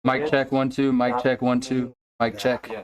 Mic check 1 2. Mic check 1 2. Mic check. Yeah.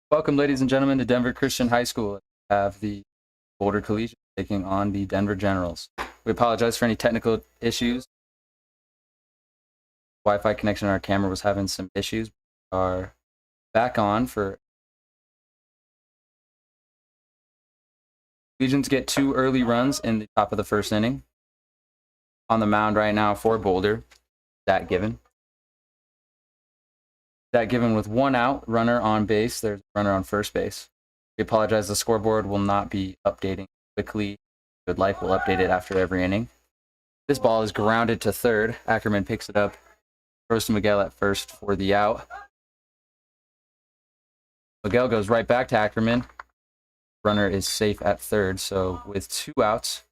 Welcome, ladies and gentlemen, to Denver Christian High School. We have the Boulder Collegians taking on the Denver Generals. We apologize for any technical issues. Wi-Fi connection on our camera was having some issues. We are back on for Collegians get 2 early runs in the top of the first inning. On the mound right now for Boulder, Zach Given. That given with 1 out, runner on base. There's a runner on first base. We apologize. The scoreboard will not be updating quickly. If you would like, we'll update it after every inning. This ball is grounded to third. Ackerman picks it up, throws to Miguel at first for the out. Miguel goes right back to Ackerman. Runner is safe at third. So with 2 outs,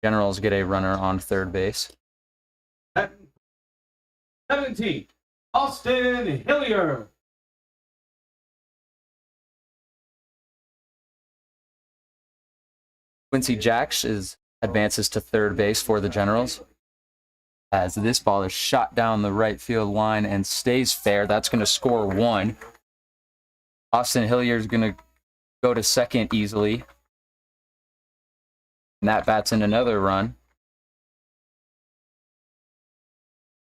Generals get a runner on third base. 17, Austin Hillier. Quincy Jacks advances to third base for the Generals. As this ball is shot down the right field line and stays fair. That's going to score 1. Austin Hillier is going to go to second easily. And that bats in another run.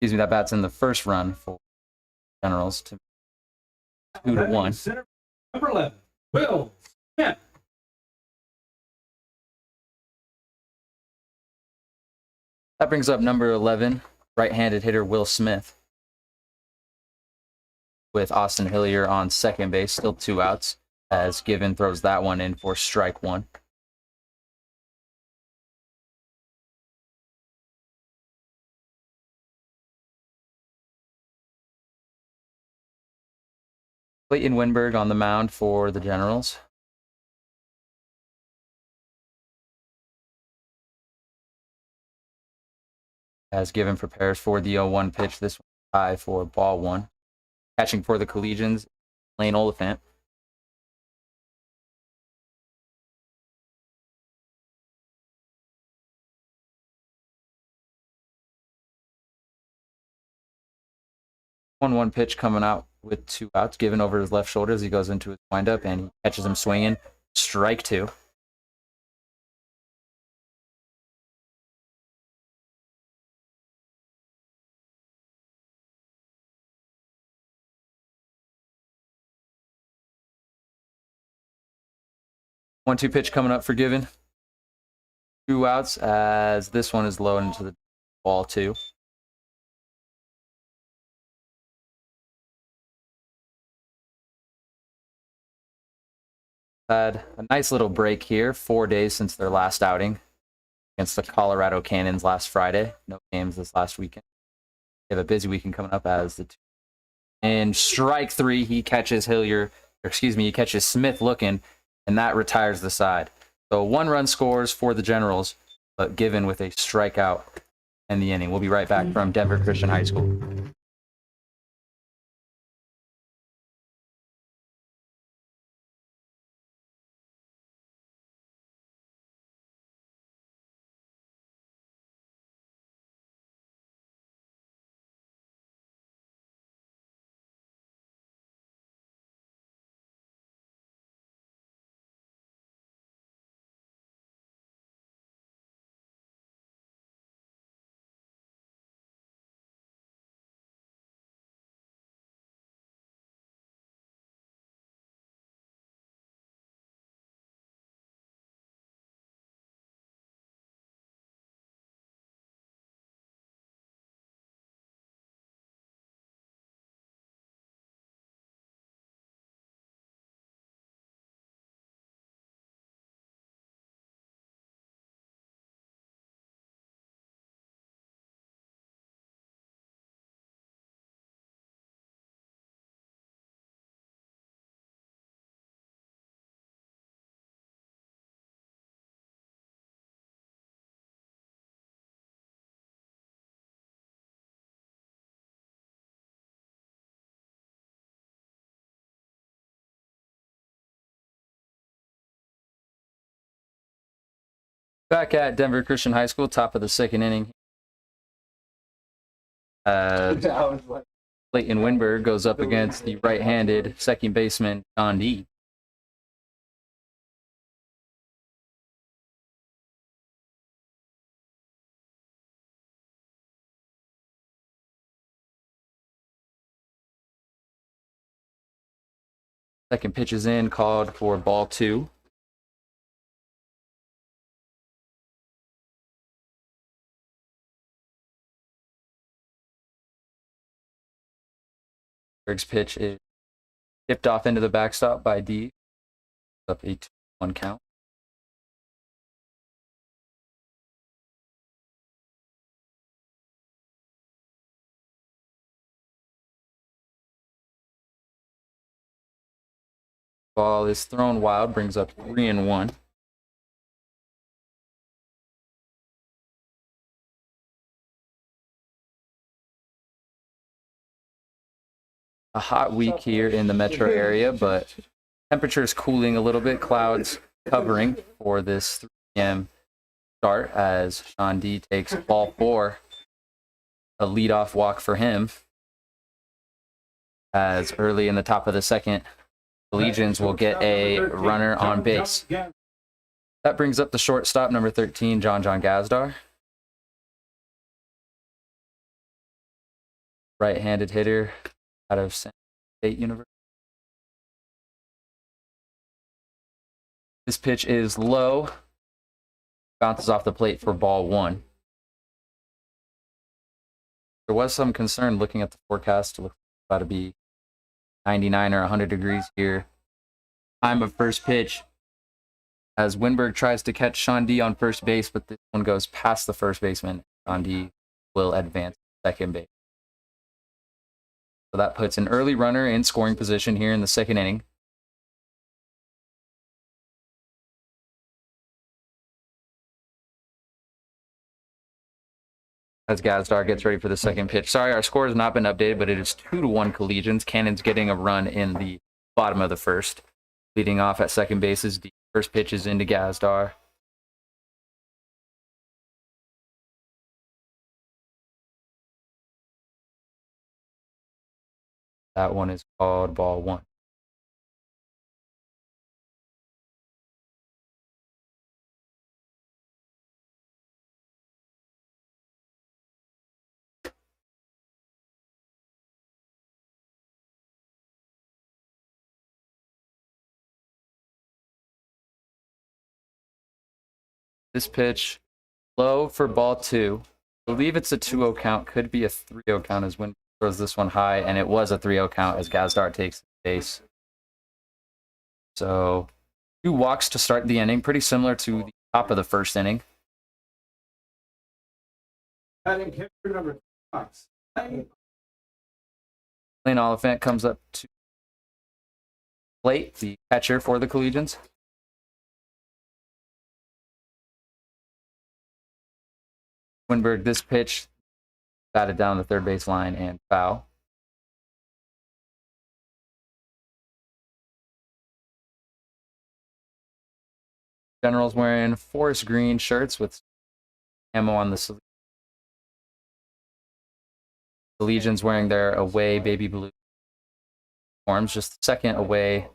Excuse me, that bats in the first run for Generals to 2-1. Number 11, Will Smith. That brings up number 11, right-handed hitter Will Smith. With Austin Hillier on second base, still 2 outs, as Given throws that one in for strike 1. Clayton Winberg on the mound for the Generals. As Given prepares for the 0-1 pitch, this one high for ball 1. Catching for the Collegians, Lane Oliphant. One pitch coming out with 2 outs, Given over his left shoulder as he goes into his windup, and he catches him swinging. Strike 2. One-two pitch coming up for Given. 2 outs as this one is low into the ball 2. Had a nice little break here, 4 days since their last outing against the Colorado Cannons last Friday. No games this last weekend. They have a busy weekend coming up as the 2. And strike 3, he catches he catches Smith looking, and that retires the side. So 1 run scores for the Generals, but Given with a strikeout in the inning. We'll be right back from Denver Christian High School. Back at Denver Christian High School, top of the second inning. Clayton Winberg goes up against the right-handed second baseman, John D. Second pitch is in, called for ball 2. Berg's pitch is tipped off into the backstop by D. Up a 2-1 count. Ball is thrown wild, brings up 3-1. A hot week here in the metro area, but temperatures cooling a little bit. Clouds covering for this 3 p.m. start as Sean D takes ball 4. A leadoff walk for him. As early in the top of the second, the Legions will get a runner on base. That brings up the shortstop, number 13, John Gazdar. Right-handed hitter out of San State University. This pitch is low. Bounces off the plate for ball 1. There was some concern looking at the forecast. It looks about to be 99 or 100 degrees here. Time of first pitch as Winberg tries to catch Sean D on first base, but this one goes past the first baseman. Sean D will advance to second base. So that puts an early runner in scoring position here in the second inning. As Gazdar gets ready for the second pitch. Sorry, our score has not been updated, but it is 2-1 Collegians. Cannon's getting a run in the bottom of the first. Leading off at second base is D. First pitch is into Gazdar. That one is called ball 1. This pitch, low for ball 2. I believe it's a 2-0 count. Could be a 3-0 count as Winberg throws this one high, and it was a 3-0 count as Gazdar takes the base. So 2 walks to start the inning, pretty similar to the top of the first inning. Batting number 5. Lane Oliphant comes up to plate, the catcher for the Collegians. Winberg, this pitch, batted down the third base line and foul. General's wearing forest green shirts with ammo on the sleeve. The Legion's wearing their away baby blue uniforms, just the second away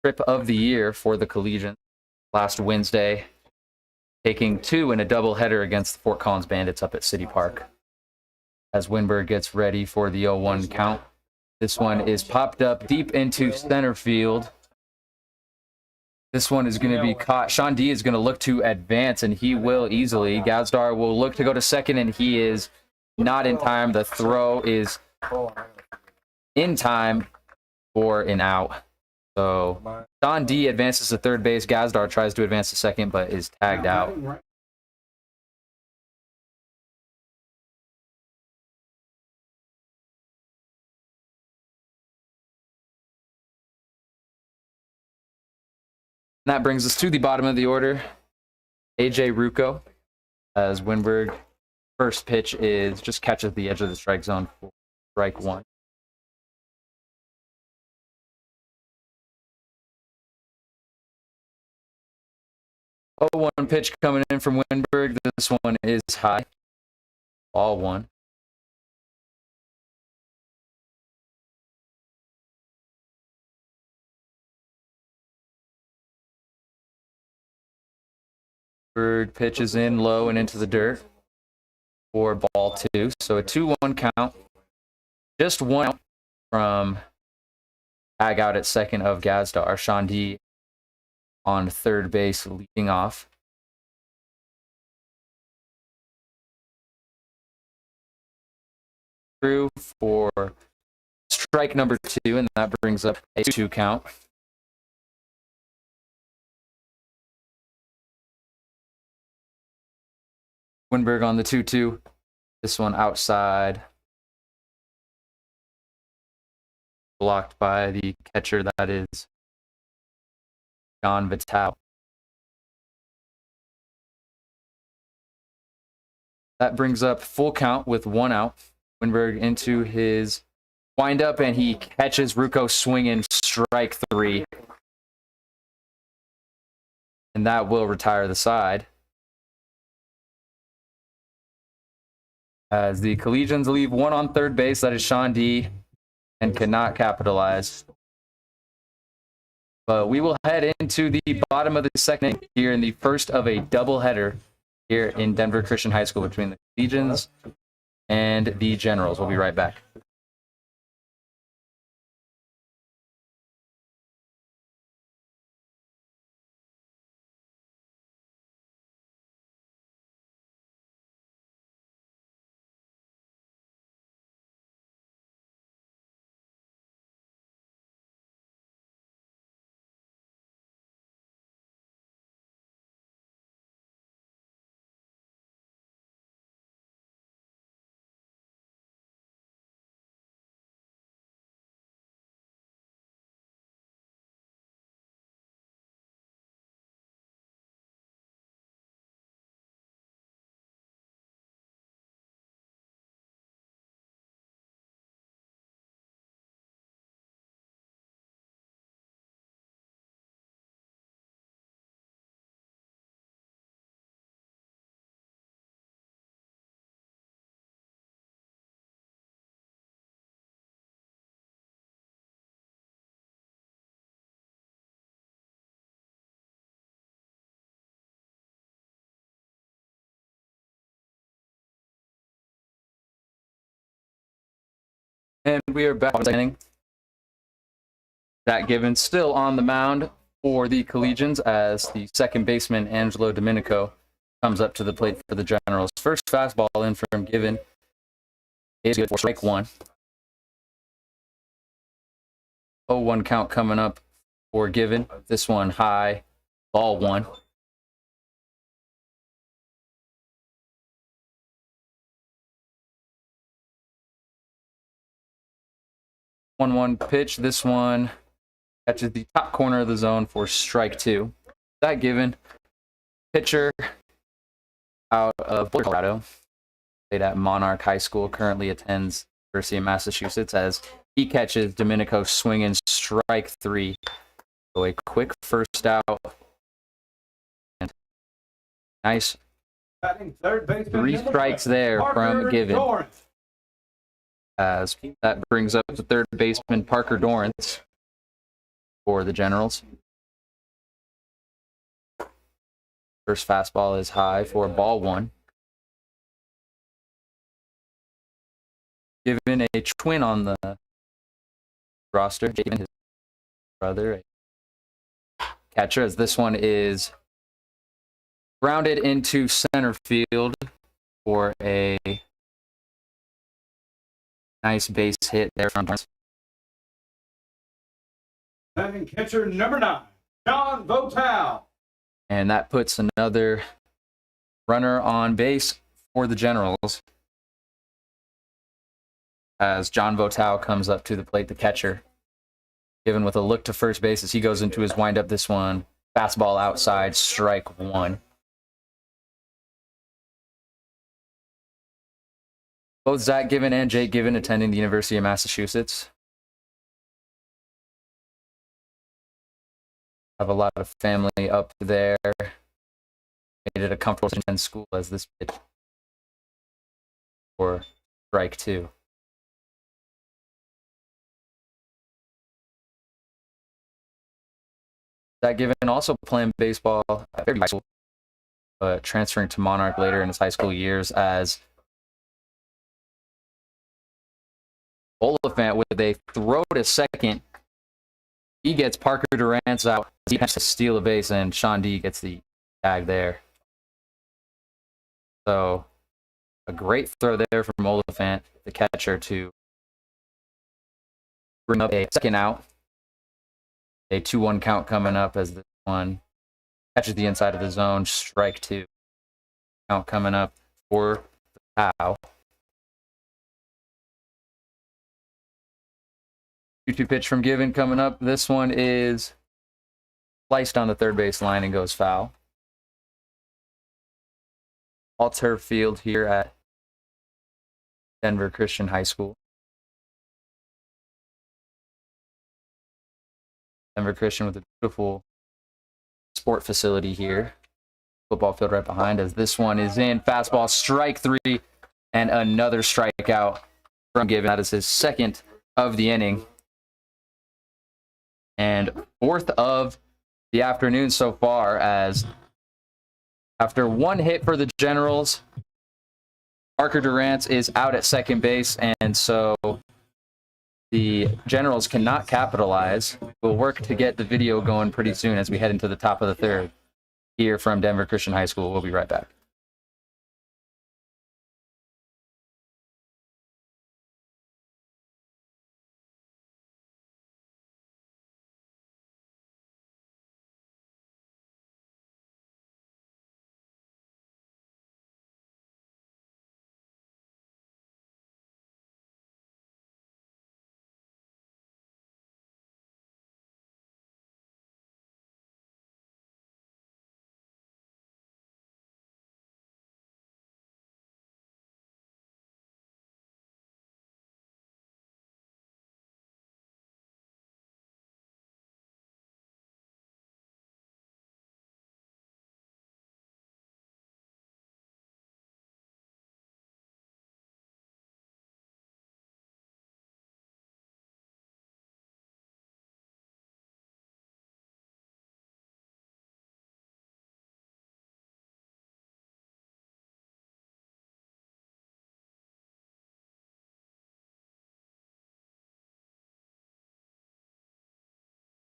trip of the year for the Collegians. Last Wednesday, taking 2 in a doubleheader against the Fort Collins Bandits up at City Park. As Winberg gets ready for the 0-1 count. This one is popped up deep into center field. This one is going to be caught. Sean D is going to look to advance, and he will easily. Gazdar will look to go to second, and he is not in time. The throw is in time for an out. So Sean D advances to third base. Gazdar tries to advance to second, but is tagged out. And that brings us to the bottom of the order. AJ Rucco, as Winberg, first pitch is just catches the edge of the strike zone for strike 1. 0-1 pitch coming in from Winberg. This one is high. Ball one. Bird pitches in low and into the dirt for ball two. So a 2-1 count. Just one out from tag out at second of Gazdar. Sean D on third base leading off. Through for strike number 2, and that brings up a 2 count. Winberg on the 2-2. This one outside. Blocked by the catcher, that is John Vital. That brings up full count with 1 out. Winberg into his windup, and he catches Rucco swinging strike 3. And that will retire the side. As the Collegians leave 1 on third base, that is Sean D, and cannot capitalize. But we will head into the bottom of the second inning here in the first of a doubleheader here in Denver Christian High School between the Collegians and the Generals. We'll be right back. And we are back on the second inning. Zach Given still on the mound for the Collegians as the second baseman, Angelo Domenico, comes up to the plate for the Generals. First fastball in from Given is good for strike 1. 0-1 count coming up for Given. This one high, ball 1. One pitch. This one catches the top corner of the zone for strike 2. That Given, pitcher out of Boulder, Colorado, played at Monarch High School, currently attends University of Massachusetts, as he catches Domenico swinging strike 3. So a quick first out. And nice Batting third baseman, 3 strikes there from Given. Dorrance. As that brings up the third baseman, Parker Dorrance, for the Generals. First fastball is high for ball 1. Given a twin on the roster, Given his brother, catcher, as this one is grounded into center field for a nice base hit there from Dorrance. Batting catcher number 9, John Votal. And that puts another runner on base for the Generals as John Votal comes up to the plate, the catcher. Given with a look to first base as he goes into his windup. This one, fastball outside, strike 1. Both Zach Given and Jake Given attending the University of Massachusetts. Have a lot of family up there. made it a comfortable 10 school as this pitch for strike 2. That given also playing baseball at Fairview High School, but transferring to Monarch later in his high school years as Oliphant with a throw to second. He gets Parker Durant's out. He has to steal a base, and Sean D gets the tag there. So a great throw there from Oliphant, the catcher, to bring up a second out. A 2-1 count coming up as this one catches the inside of the zone. Strike 2. Count coming up for the Cow. 2-2 pitch from Given coming up. This one is sliced on the third base line and goes foul. All turf field here at Denver Christian High School. Denver Christian with a beautiful sport facility here. Football field right behind us. This one is in. Fastball, strike 3, and another strikeout from Given. That is his second of the inning. And fourth of the afternoon so far, as after one hit for the Generals, Parker Durant is out at second base, and so the Generals cannot capitalize. We'll work to get the video going pretty soon as we head into the top of the third here from Denver Christian High School. We'll be right back.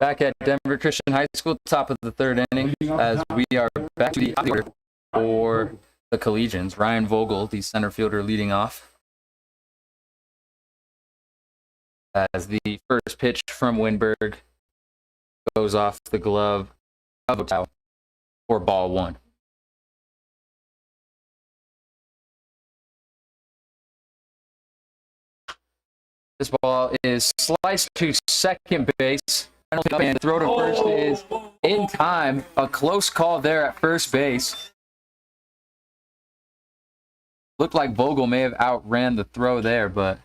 Back at Denver Christian High School, top of the third inning, as we are back to the order for the Collegians. Ryan Vogel, the center fielder, leading off. As the first pitch from Winberg goes off the glove of Ochoa for ball 1. This ball is sliced to second base. And throw to first is in time. A close call there at first base. Looked like Vogel may have outran the throw there, but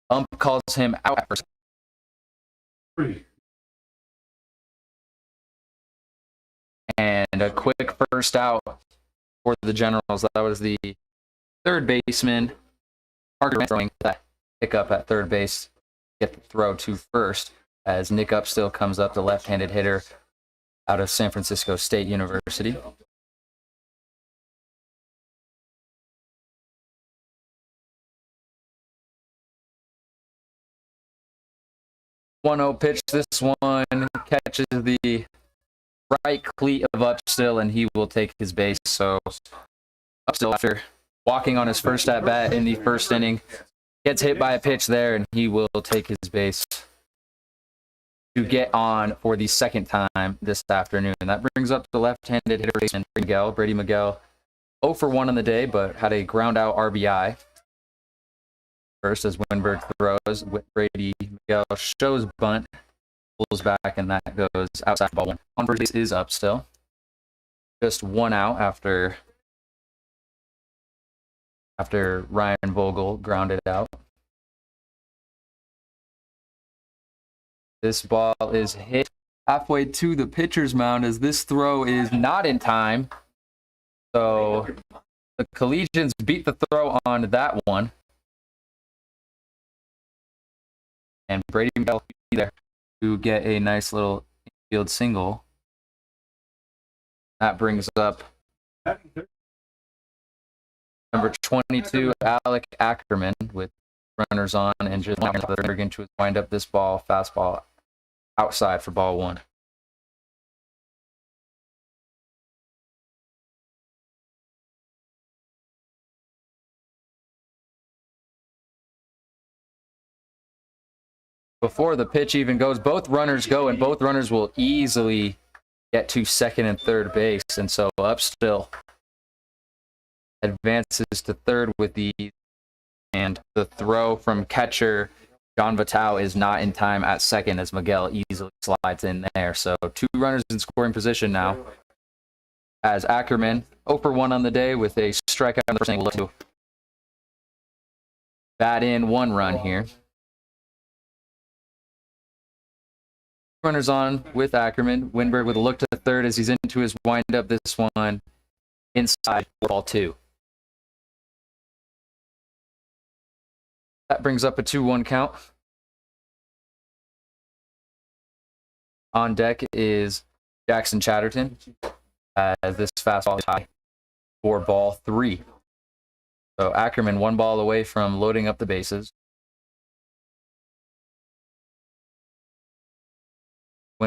ump calls him out at first. And a quick first out for the Generals. That was the third baseman, Parker, throwing that pickup at third base. Get the throw to first, as Nick Upstill comes up, the left-handed hitter out of San Francisco State University. One 1-0 pitch. This one catches the right cleat of Upstill, and he will take his base. So Upstill, after walking on his first at-bat in the first inning, gets hit by a pitch there, and he will take his base to get on for the second time this afternoon. And that brings up the left-handed hitter, Brady Miguel, 0 for 1 on the day, but had a ground-out RBI. First, as Winberg throws, Brady Miguel shows bunt, pulls back, and that goes outside ball 1. On first base is up still. Just 1 out after Ryan Vogel grounded out. This ball is hit halfway to the pitcher's mound as this throw is not in time. So the Collegians beat the throw on that one. And Brady Miguel will be there to get a nice little field single. That brings up number 22, Alec Ackerman, with runners on and just going to wind up this ball, fastball outside for ball one. Before the pitch even goes, both runners go, and both runners will easily get to second and third base. And so up still advances to third with these. And the throw from catcher John Vital is not in time at second as Miguel easily slides in there. So 2 runners in scoring position now as Ackerman 0 for 1 on the day with a strikeout in the first inning. We'll look to bat in 1 run here. Runners on with Ackerman. Winberg with a look to third as he's into his windup. This one inside, ball 2. That brings up a 2-1 count. On deck is Jackson Chatterton as this fastball is high for ball 3. So Ackerman 1 ball away from loading up the bases.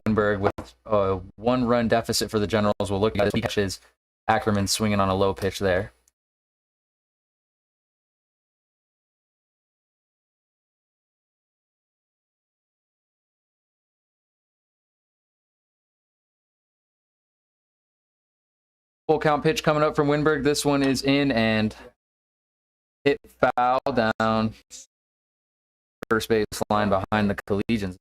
Winberg with a 1-run deficit for the Generals will look at his pitches. Ackerman swinging on a low pitch there. Full count pitch coming up from Winberg. This one is in and hit foul down first base line behind the Collegians.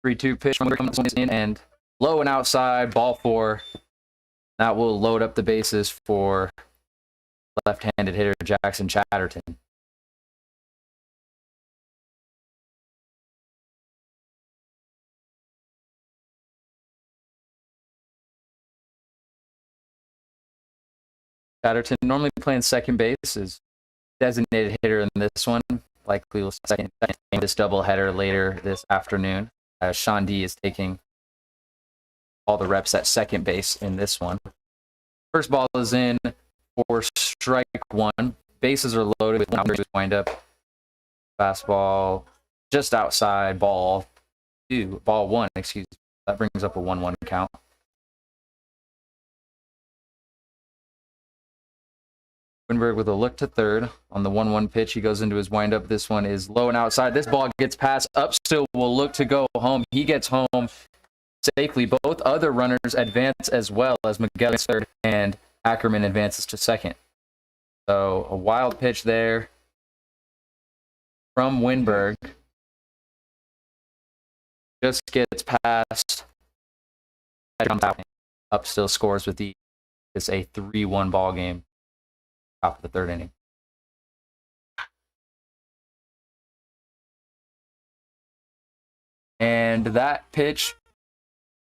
3-2 pitch from comes in and low and outside, ball 4. That will load up the bases for left-handed hitter Jackson Chatterton. Chatterton normally playing second base, is designated hitter in this one. Likely will second this doubleheader later this afternoon. Sean D is taking all the reps at second base in this one. First ball is in for strike 1. Bases are loaded with windup. Fastball just outside, ball 1, excuse me. That brings up a 1-1 count. Winberg with a look to third on the 1-1 pitch. He goes into his windup. This one is low and outside. This ball gets past. Up still will look to go home. He gets home safely. Both other runners advance as well as Miguel is third and Ackerman advances to second. So a wild pitch there from Winberg. Just gets past. Up still scores with the. It's a 3-1 ball game. Top of the 3rd inning. And that pitch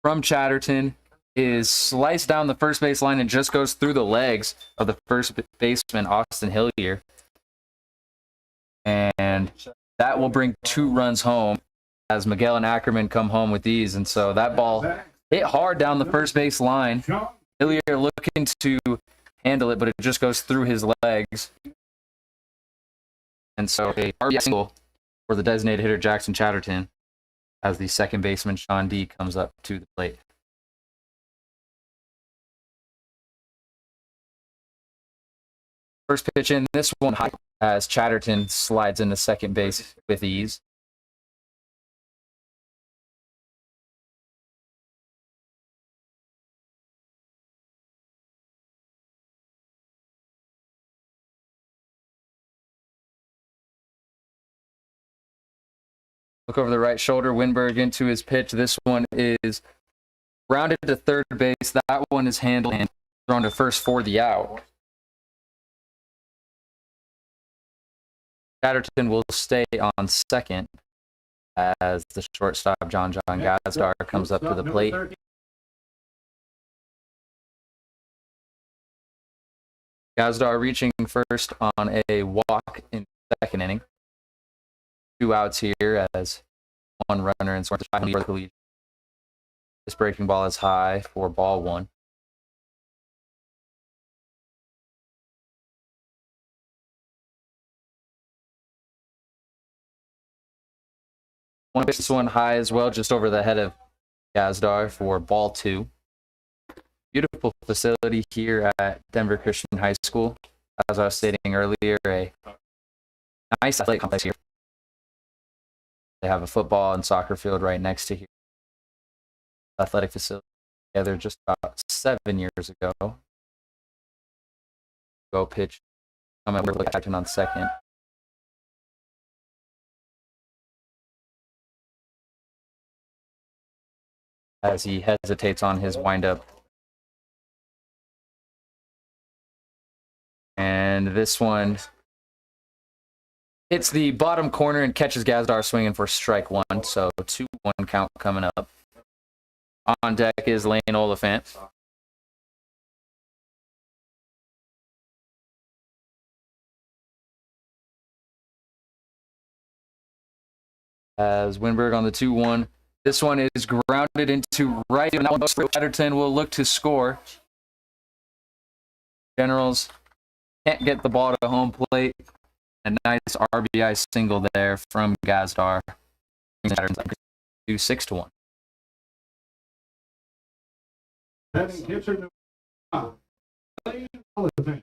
from Chatterton is sliced down the first base line and just goes through the legs of the first baseman, Austin Hillier. And that will bring 2 runs home as Miguel and Ackerman come home with these. And so that ball hit hard down the first base line. Hillier looking to handle it, but it just goes through his legs. And so a RBI single for the designated hitter Jackson Chatterton as the second baseman Sean D comes up to the plate. First pitch in, this one high as Chatterton slides into second base with ease. Look over the right shoulder, Winberg into his pitch. This one is Rounded to third base. That one is handled and thrown to first for the out. Chatterton will stay on second as the shortstop, John Gazdar, comes up to the plate. Gazdar reaching first on a walk in the second inning. 2 outs here as one runner and scoring for the Collegians. This breaking ball is high for ball 1. This one high as well, just over the head of Gazdar for ball 2. Beautiful facility here at Denver Christian High School. As I was stating earlier, a nice athletic complex here. They have a football and soccer field right next to here. Athletic facility together just about 7 years ago. Go pitch. I'm going to look at on second. As he hesitates on his windup. And this one hits the bottom corner and catches Gazdar swinging for strike 1. So 2-1 count coming up. On deck is Lane Oliphant. As Winberg on the 2-1. This one is grounded into right. And that one goes for Chatterton will look to score. Generals can't get the ball to home plate. A nice RBI single there from Gazdar. 6-1. Batting pitcher number 9, Lane Oliphant.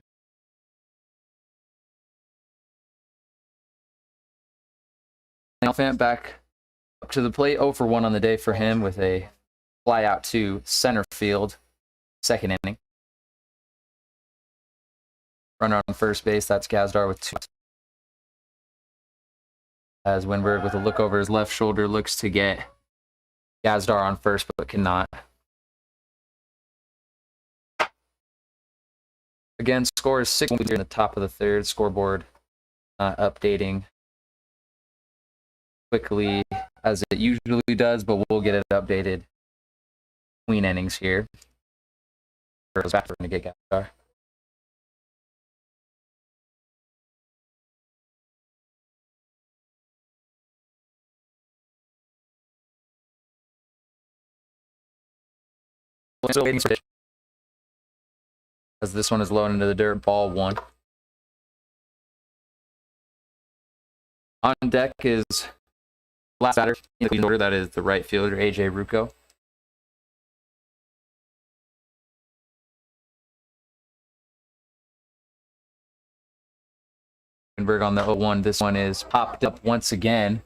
Oliphant back up to the plate. 0 for 1 on the day for him with a fly out to center field. Second inning. Runner on first base. That's Gazdar with 2. As Winberg with a look over his left shoulder looks to get Gazdar on first but cannot. Again, score is 6 in the top of the third. Scoreboard updating quickly as it usually does, but we'll get it updated between innings here. Back to get Gazdar. Still waiting for it. As this one is low into the dirt, ball 1. On deck is last batter in the order. That is the right fielder, AJ Rucco. Winberg on the 0-1. This one is popped up once again.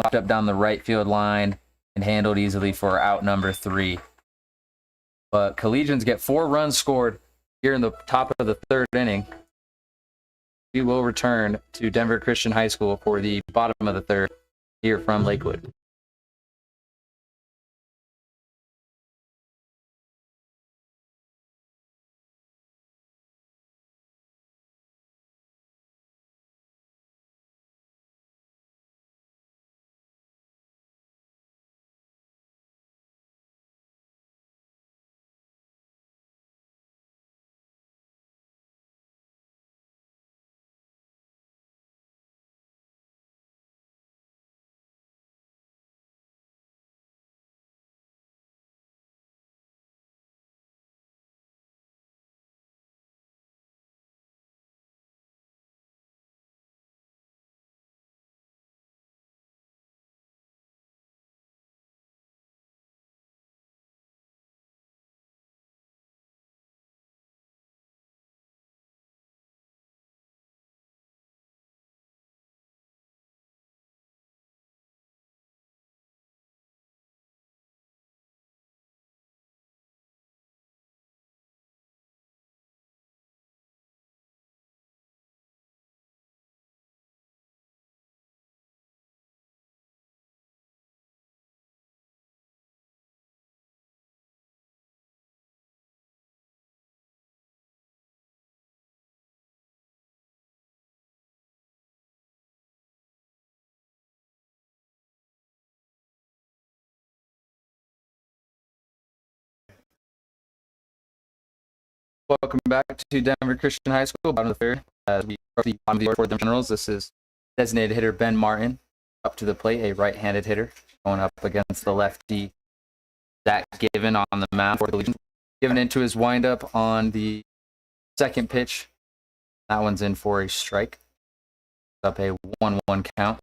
Popped up down the right field line and handled easily for out number 3. But Collegians get 4 runs scored here in the top of the third inning. We will return to Denver Christian High School for the bottom of the third here from Lakewood. Welcome back to Denver Christian High School, bottom of the third. As we start the bottom of the order for the Generals, this is designated hitter Ben Martin up to the plate, a right-handed hitter going up against the lefty Zach Given on the mound for the Legions. Given into his windup on the second pitch. That one's in for a strike. Up a 1-1 count.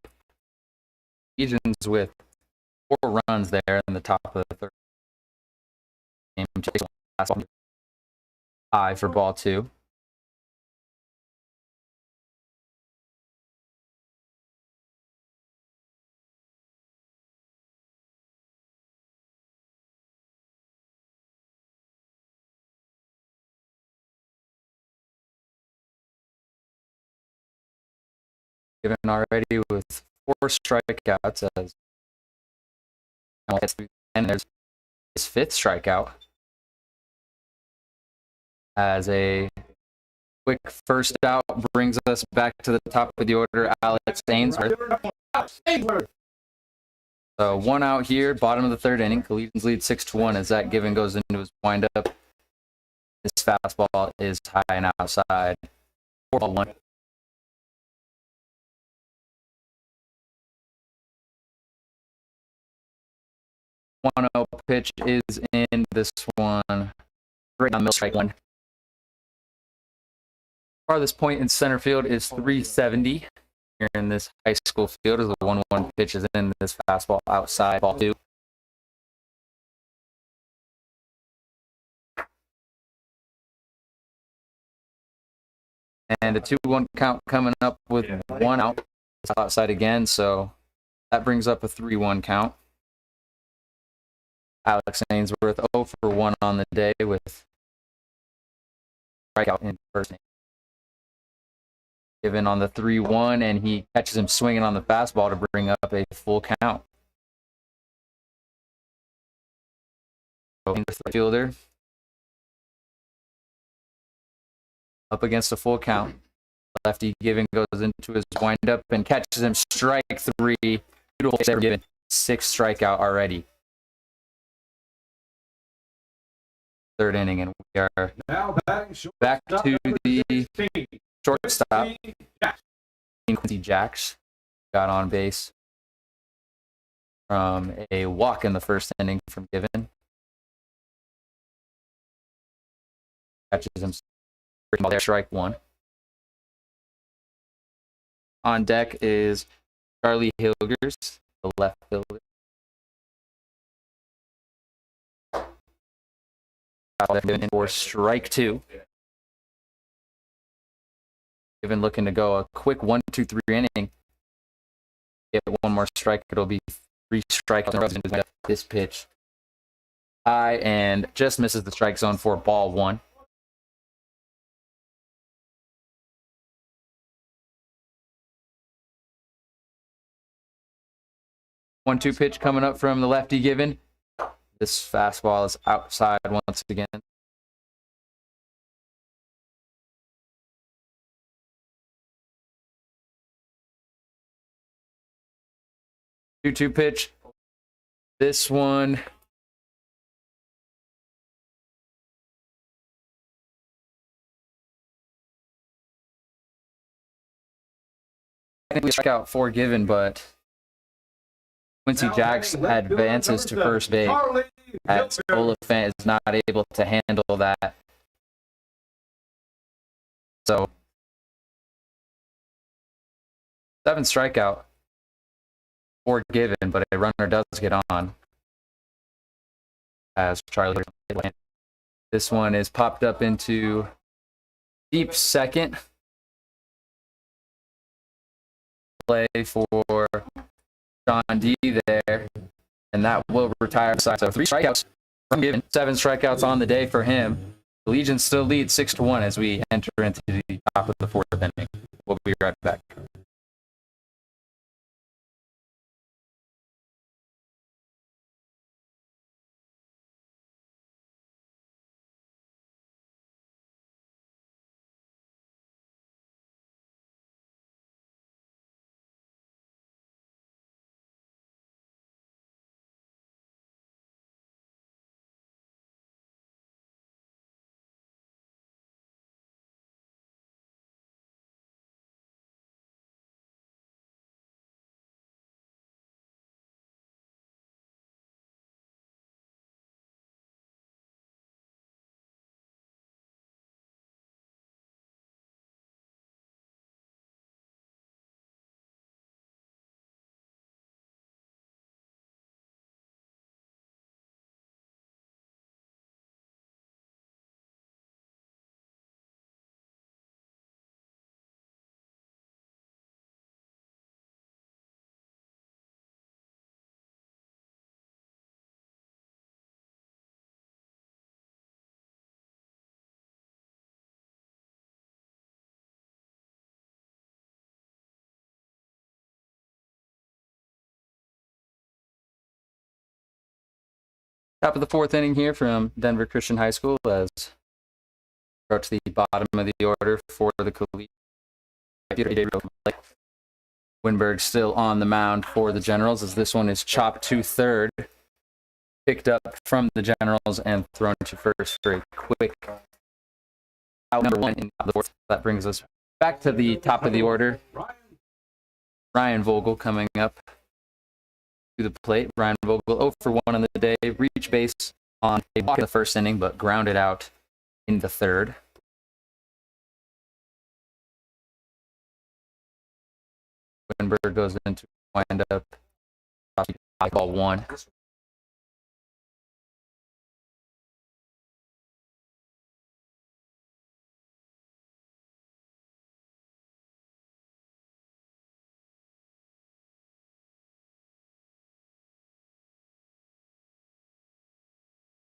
Legions with 4 runs there in the top of the third. Game takes last one. High for ball 2. Given already with 4 strikeouts as and there's his 5th strikeout as a quick first out brings us back to the top of the order. Alex Ainsworth. So 1 out here, bottom of the 3rd inning. Collegians lead 6-1 as Zach Given goes into his windup. His fastball is high and outside. 4-1. 1-0 pitch is in this one. Right on middle, strike 1. Farthest point in center field is 370. Here in this high school field as the 1-1 pitch is in, this fastball outside, ball 2. And a 2-1 count coming up with 1 out. It's outside again, so that brings up a 3-1 count. Alex Ainsworth 0 for 1 on the day with strikeout in first inning. Given on the 3-1, and he catches him swinging on the fastball to bring up a full count. So the fielder up against a full count. Lefty Given goes into his windup and catches him strike 3. Beautiful save Given. 6th strikeout already. 3rd inning, and we are back to the shortstop. Quincy Jacks got on base from a walk in the 1st inning from Given. Catches him there, strike 1. On deck is Charlie Hilgers, the left fielder. In for strike 2. Given looking to go a quick 1-2-3 inning. Get 1 more strike, it'll be 3 strikes in a row. This pitch high and just misses the strike zone for ball 1. One-two pitch coming up from the lefty Given. This fastball is outside once again. Two-two pitch. This one technically strikeout 4 Given, but Quincy Jacks advances to first base as Oliphant is not able to handle that. So 7th strikeout for Given, but a runner does get on as Charlie. This one is popped up into deep second. Play for John D there, and that will retire. So 3 strikeouts from Given, 7 strikeouts on the day for him. The Legions still lead 6-1 as we enter into the top of the 4th inning. We'll be right back. Top of the fourth inning here from Denver Christian High School as we're to the bottom of the order for the Collegians. Winberg still on the mound for the Generals as this one is chopped to third, picked up from the Generals and thrown to first for a quick out number one in the fourth. That brings us back to the top of the order. Ryan Vogel coming up to the plate. Ryan Vogel 0 for 1 on the day. Reach base on a walk in the first inning, but grounded out in the third. Winberg goes into wind up ball 1.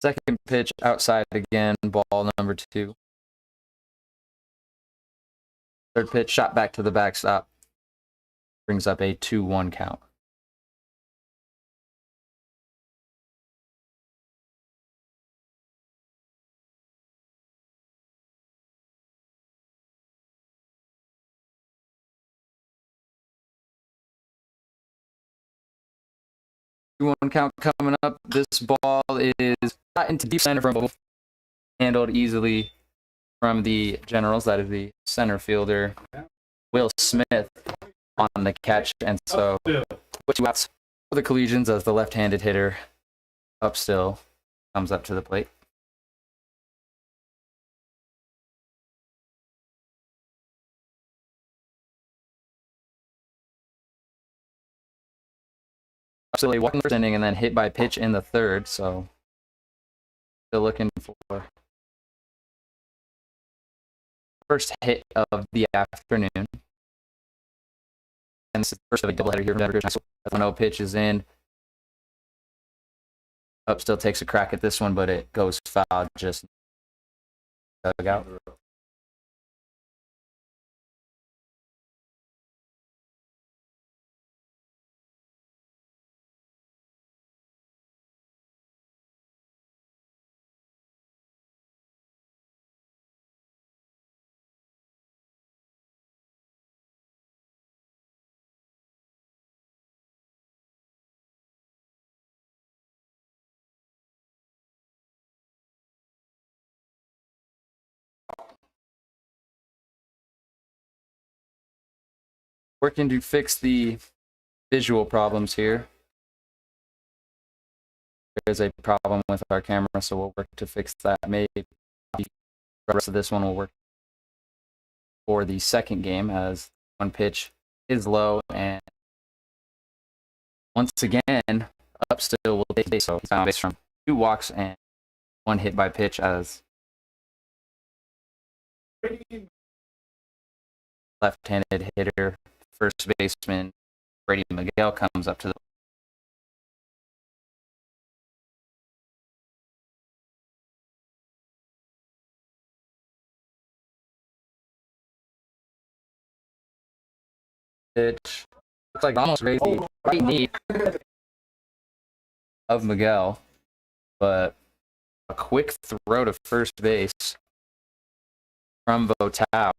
Second pitch outside again, ball number 2. Third pitch shot back to the backstop. Brings up a 2-1 count. One count coming up. This ball is not into deep center from Vogel. Handled easily from the Generals. That is the center fielder, Will Smith, on the catch. And so, 2 outs for the Collegians as the left-handed hitter up still comes up to the plate. Still a walk in the first inning and then hit by pitch in the third. So, still looking for first hit of the afternoon. And this is the first of a doubleheader here from Denver Christian. 1-0 pitch is in. Up still takes a crack at this one, but it goes foul just dugout. Working to fix the visual problems here. There's a problem with our camera, so we'll work to fix that. Maybe the rest of this one will work for the second game, as one pitch is low, and once again, up still will take base. So he's on base from 2 walks and 1 hit by pitch as left-handed hitter, first baseman Brady Miguel comes up to the 1 pitch. Looks like almost raised the right knee of Miguel, but a quick throw to first base from Votau.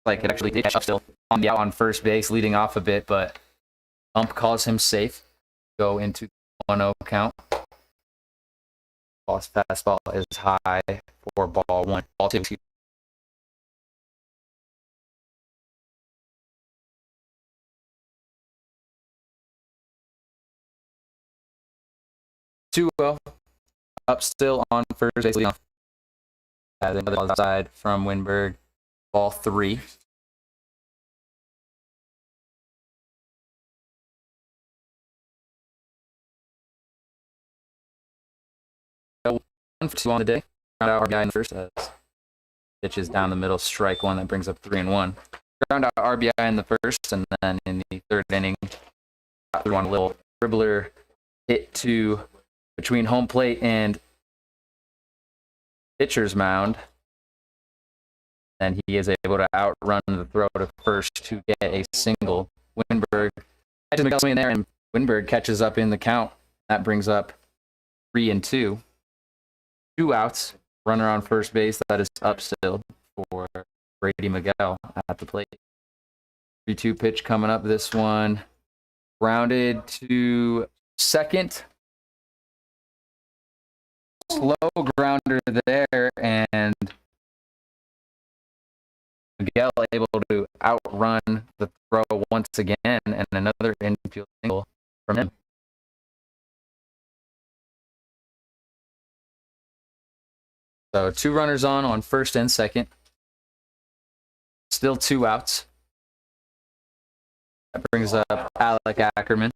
Like it actually did catch up still on the out on first base, leading off a bit, but ump calls him safe. Go into 1-0 count. Ball's fastball is high for ball 1. Ball 2. 2-0. Up still on first base, leading off. Another outside from Winberg. Ball 3. One for 2 on the day. Ground out RBI in the first. Pitches down the middle, strike 1. That brings up 3-1. Ground out RBI in the first, and then in the third inning, got through on a little dribbler hit to between home plate and pitcher's mound. And he is able to outrun the throw to first to get a single. Winberg catches Miguel swing in there, and Winberg catches up in the count. That brings up 3-2. 2 outs. Runner on first base. That is up still for Brady Miguel at the plate. 3-2 pitch coming up. This one grounded to second. Slow grounder there, and Miguel able to outrun the throw once again, and another infield single from him. So 2 runners on first and second. Still 2 outs. That brings up Alec Ackerman.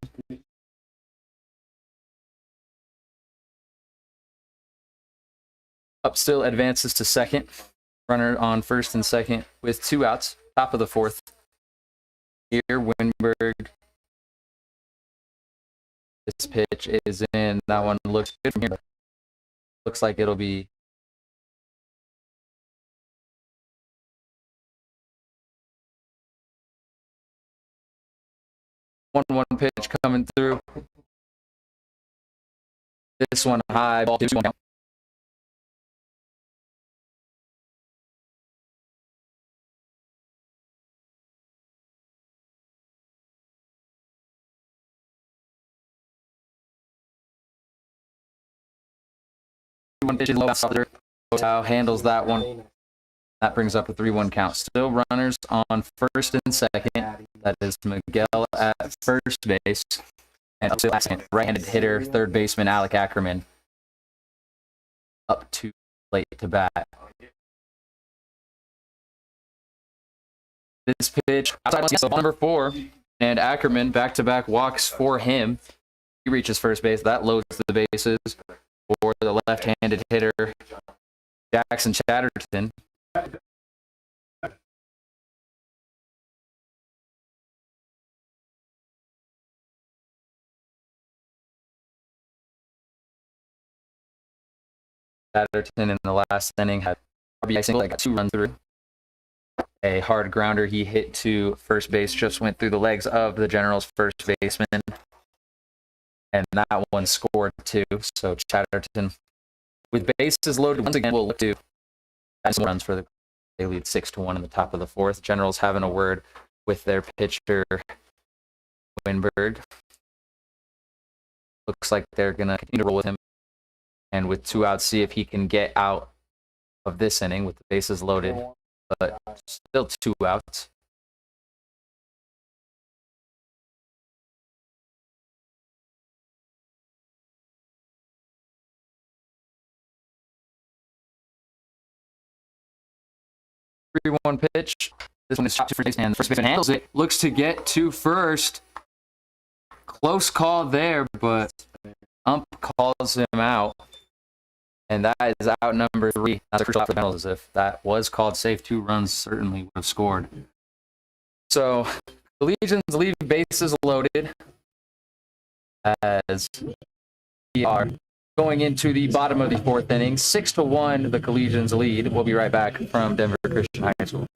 Up still advances to second. Runner on first and second with 2 outs. Top of the fourth. Here, Winberg. This pitch is in. That one looks good from here. Looks like it'll be 1-1 pitch coming through. This one high, ball 2-1 count. One pitch low outside. How handles that one. That brings up a 3-1 count. Still runners on first and second. That is Miguel at first base. And up to second, right-handed hitter, third baseman Alec Ackerman. Up to plate to bat. This pitch outside number 4, and Ackerman back-to-back walks for him. He reaches first base. That loads the bases for the left-handed hitter Jackson Chatterton. Chatterton in the last inning had RBI single that got 2 runs through. A hard grounder he hit to first base just went through the legs of the Generals' first baseman. And that one scored 2. So Chatterton, with bases loaded, once again will look to add some runs for the. They lead 6-1 in the top of the fourth. Generals having a word with their pitcher Winberg. Looks like they're gonna continue to roll with him, and with 2 outs, see if he can get out of this inning with the bases loaded. But still 2 outs. Three 1 pitch. This one is shot to first base, and the first baseman handles it. Looks to get to first. Close call there, but ump calls him out. And that is out number 3. That's a crucial out for the Generals. If that was called safe, 2 runs certainly would have scored. So the Legions leave bases loaded as we are going into the bottom of the fourth inning. 6-1, the Collegians lead. We'll be right back from Denver Christian High School.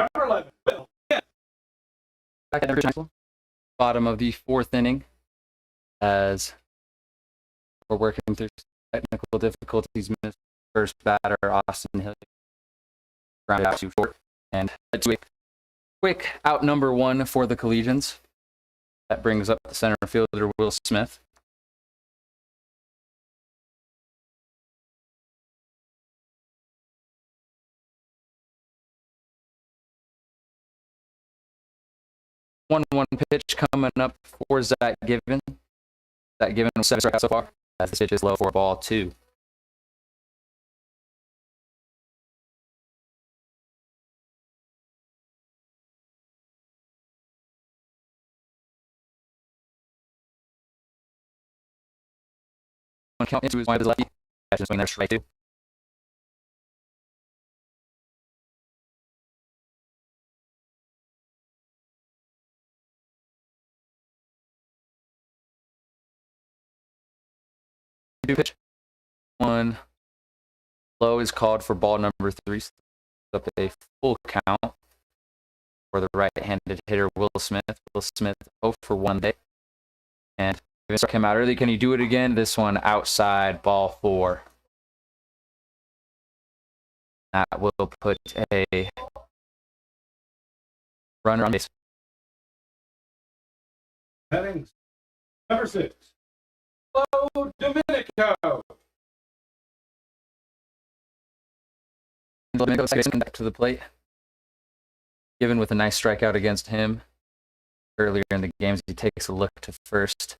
number 11, Will. Back at the bottom of the fourth inning, as we're working through technical difficulties. First batter, Austin Hill, ground out to short, and it's a quick out number one for the Collegians. That brings up the center fielder, Will Smith. One pitch coming up for Zach Given. Zach Given was 7 strikeouts so far, as the pitch is low for ball 2. One count into his wide to the lefty. Catch and swing there, strike 2. Pitch. One low is called for ball number 3. Up a full count for the right-handed hitter, Will Smith. Will Smith 0 for 1 day. And if it struck him out early, can he do it again? This one outside, ball 4. That will put a runner on base. Heading number 6, Hello, Domenico. Domenico back to the plate. Given with a nice strikeout against him earlier in the games, he takes a look to first.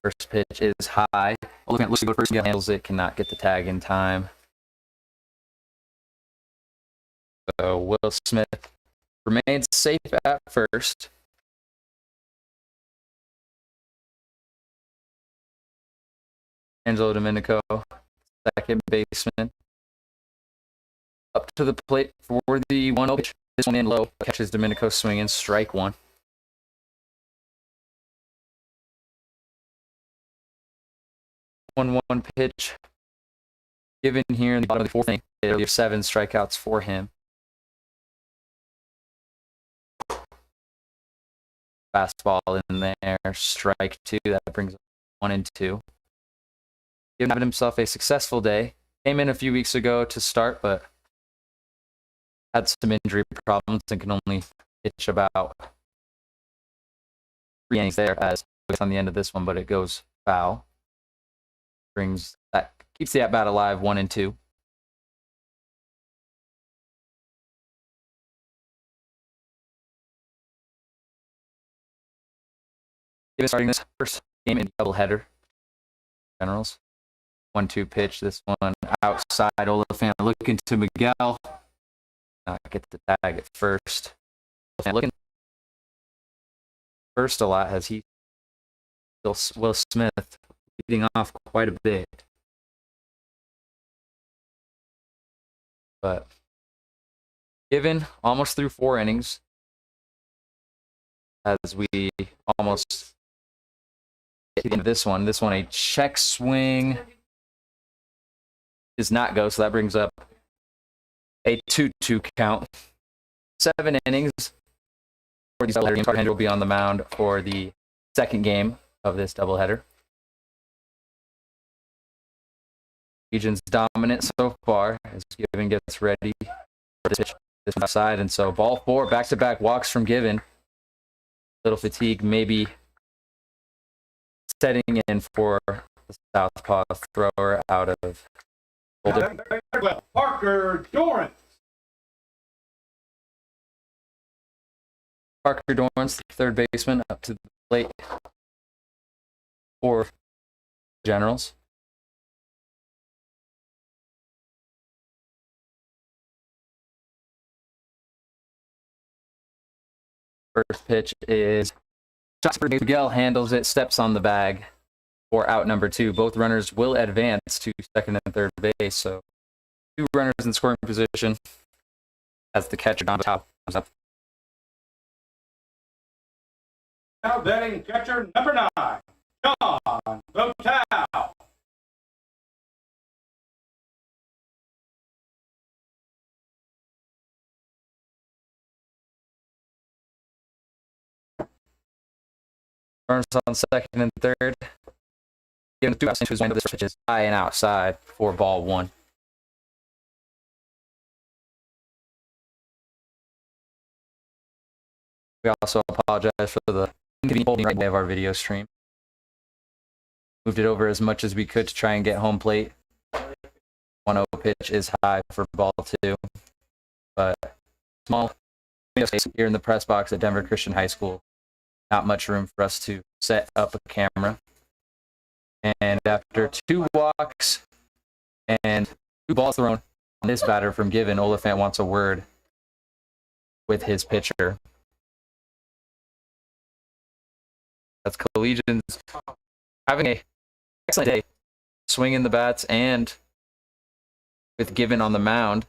First pitch is high. Looking at looks to go first, handles it, cannot get the tag in time. So Will Smith remains safe at first. Angelo Domenico, second baseman. Up to the plate for the 1-0 pitch. This one in low. Catches Domenico swinging. Strike 1. One pitch. Given here in the bottom of the fourth inning. There are 7 strikeouts for him. Fastball in there. Strike 2. That brings up 1 and 2. Given having himself a successful day. Came in a few weeks ago to start, but had some injury problems and can only pitch about 3 innings there, as it's on the end of this one, but it goes foul. Keeps the at-bat alive, 1 and 2. Given starting this first game in doubleheader. Generals. 1-2 pitch. This one outside. Olafan looking to Miguel. Not get the tag at first. Looking first a lot, as he Will Smith leading off quite a bit. But Given almost through 4 innings, as we almost get to the end of this one. This one, a check swing does not go, so that brings up a 2-2 count. 7 innings for these doubleheader games. Carpenter will be on the mound for the second game of this doubleheader. Region's dominant so far as Given gets ready for this pitch. This one outside, and so ball 4, back-to-back walks from Given. Little fatigue maybe setting in for the southpaw thrower out of Boulder. Parker Dorrance. Parker Dorrance, third baseman, up to the plate for Generals. First pitch is shot for Miguel, handles it, steps on the bag for out number 2. Both runners will advance to second and third base, so 2 runners in scoring position as the catcher on top comes up. Now batting catcher number 9, John Votel. Runners on second and third. Giving two outs into his window. This pitch is high and outside for ball one. We also apologize for the inconvenient holding right way of our video stream. Moved it over as much as we could to try and get home plate. 1-0 pitch is high for ball two. But small space here in the press box at Denver Christian High School. Not much room for us to set up a camera. And after 2 walks and 2 balls thrown on this batter from Given, Oliphant wants a word with his pitcher. That's Collegians having an excellent day, swinging the bats and with Given on the mound.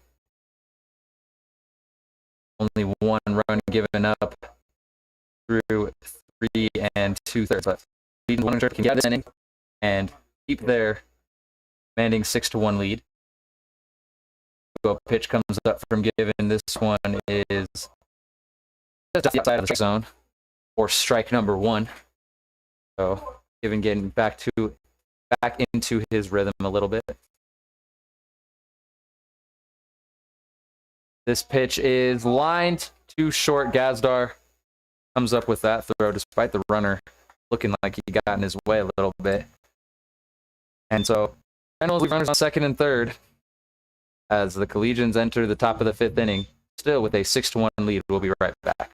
Only 1 run given up through 3 2/3. But Collegians can get this inning and keep their commanding 6-1 lead. A pitch comes up from Given. This one is just outside of the strike zone for strike number 1. So Given getting back into his rhythm a little bit. This pitch is lined too short. Gazdar comes up with that throw despite the runner looking like he got in his way a little bit. And so Generals leave runners on second and third as the Collegians enter the top of the 5th inning, still with a 6-1 lead. We'll be right back.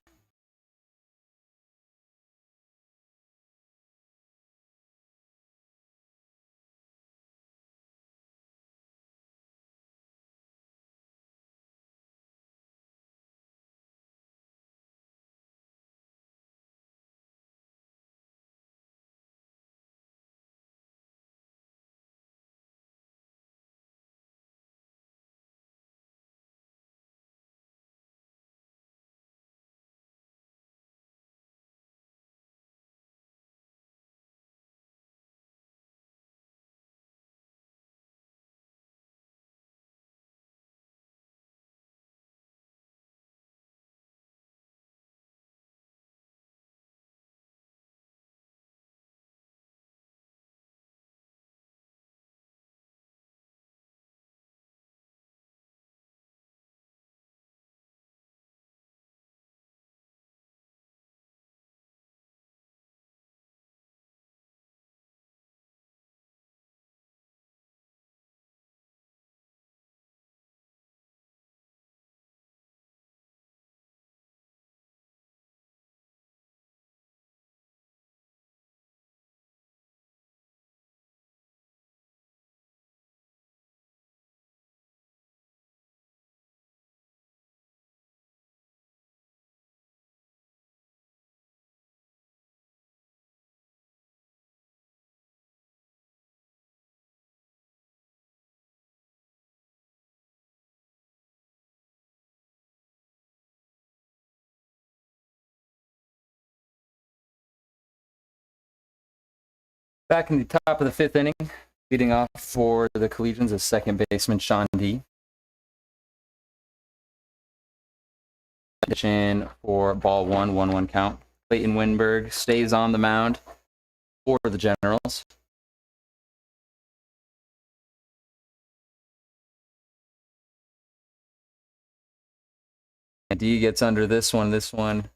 Back in the top of the 5th inning, leading off for the Collegians is second baseman Sean D. Pitch in for ball 1, 1-1 count. Clayton Winberg stays on the mound for the Generals. And D gets under this one. This one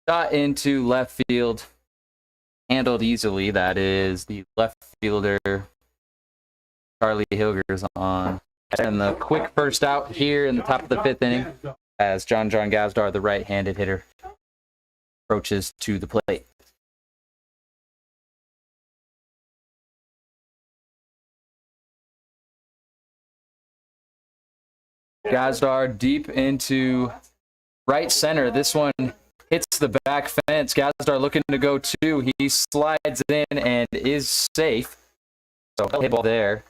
shot into left field. Handled easily. That is the left fielder, Charlie Hilgers, on. And the quick first out here in the top of the 5th inning as John Gazdar, the right-handed hitter, approaches to the plate. Gazdar deep into right center. This one hits the back fence. Gazdar looking to go 2. He slides in and is safe. So hit ball there.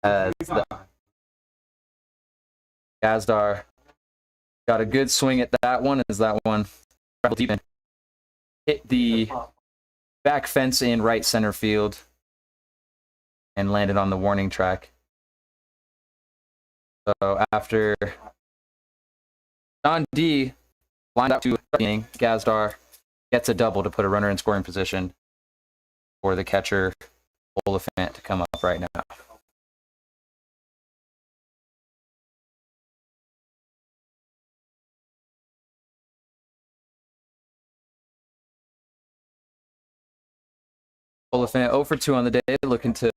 As Gazdar got a good swing at that one as that one traveled deep and hit the back fence in right center field and landed on the warning track. So after John D lined up to the inning. Gazdar gets a double to put a runner in scoring position for the catcher, Oliphant, to come up right now. Oliphant 0 for 2 on the day, looking to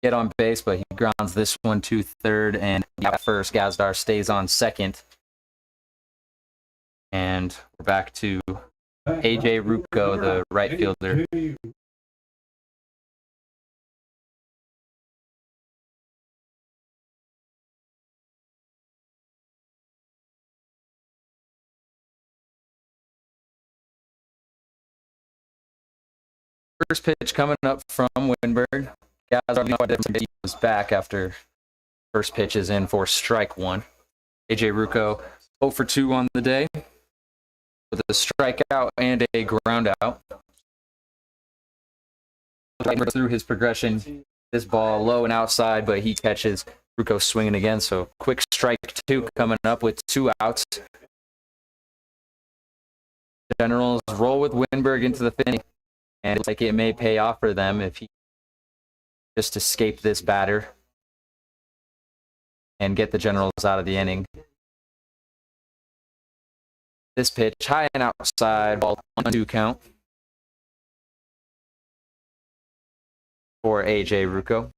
get on base, but he grounds this one to third, and at first, Gazdar stays on second. And we're back to AJ Rucco, the right fielder. First pitch coming up from Winberg. Gazdar was back after first pitch is in for strike one. AJ Rucco 0 for 2 on the day with a strikeout and a ground out. Through his progression, this ball low and outside, but he catches. Rucco swinging again, so quick strike two coming up with 2 outs. Generals roll with Winberg into the fifth inning, and it looks like it may pay off for them if he just escape this batter and get the Generals out of the inning. This pitch, high and outside, ball 1-2 count for AJ Rucco.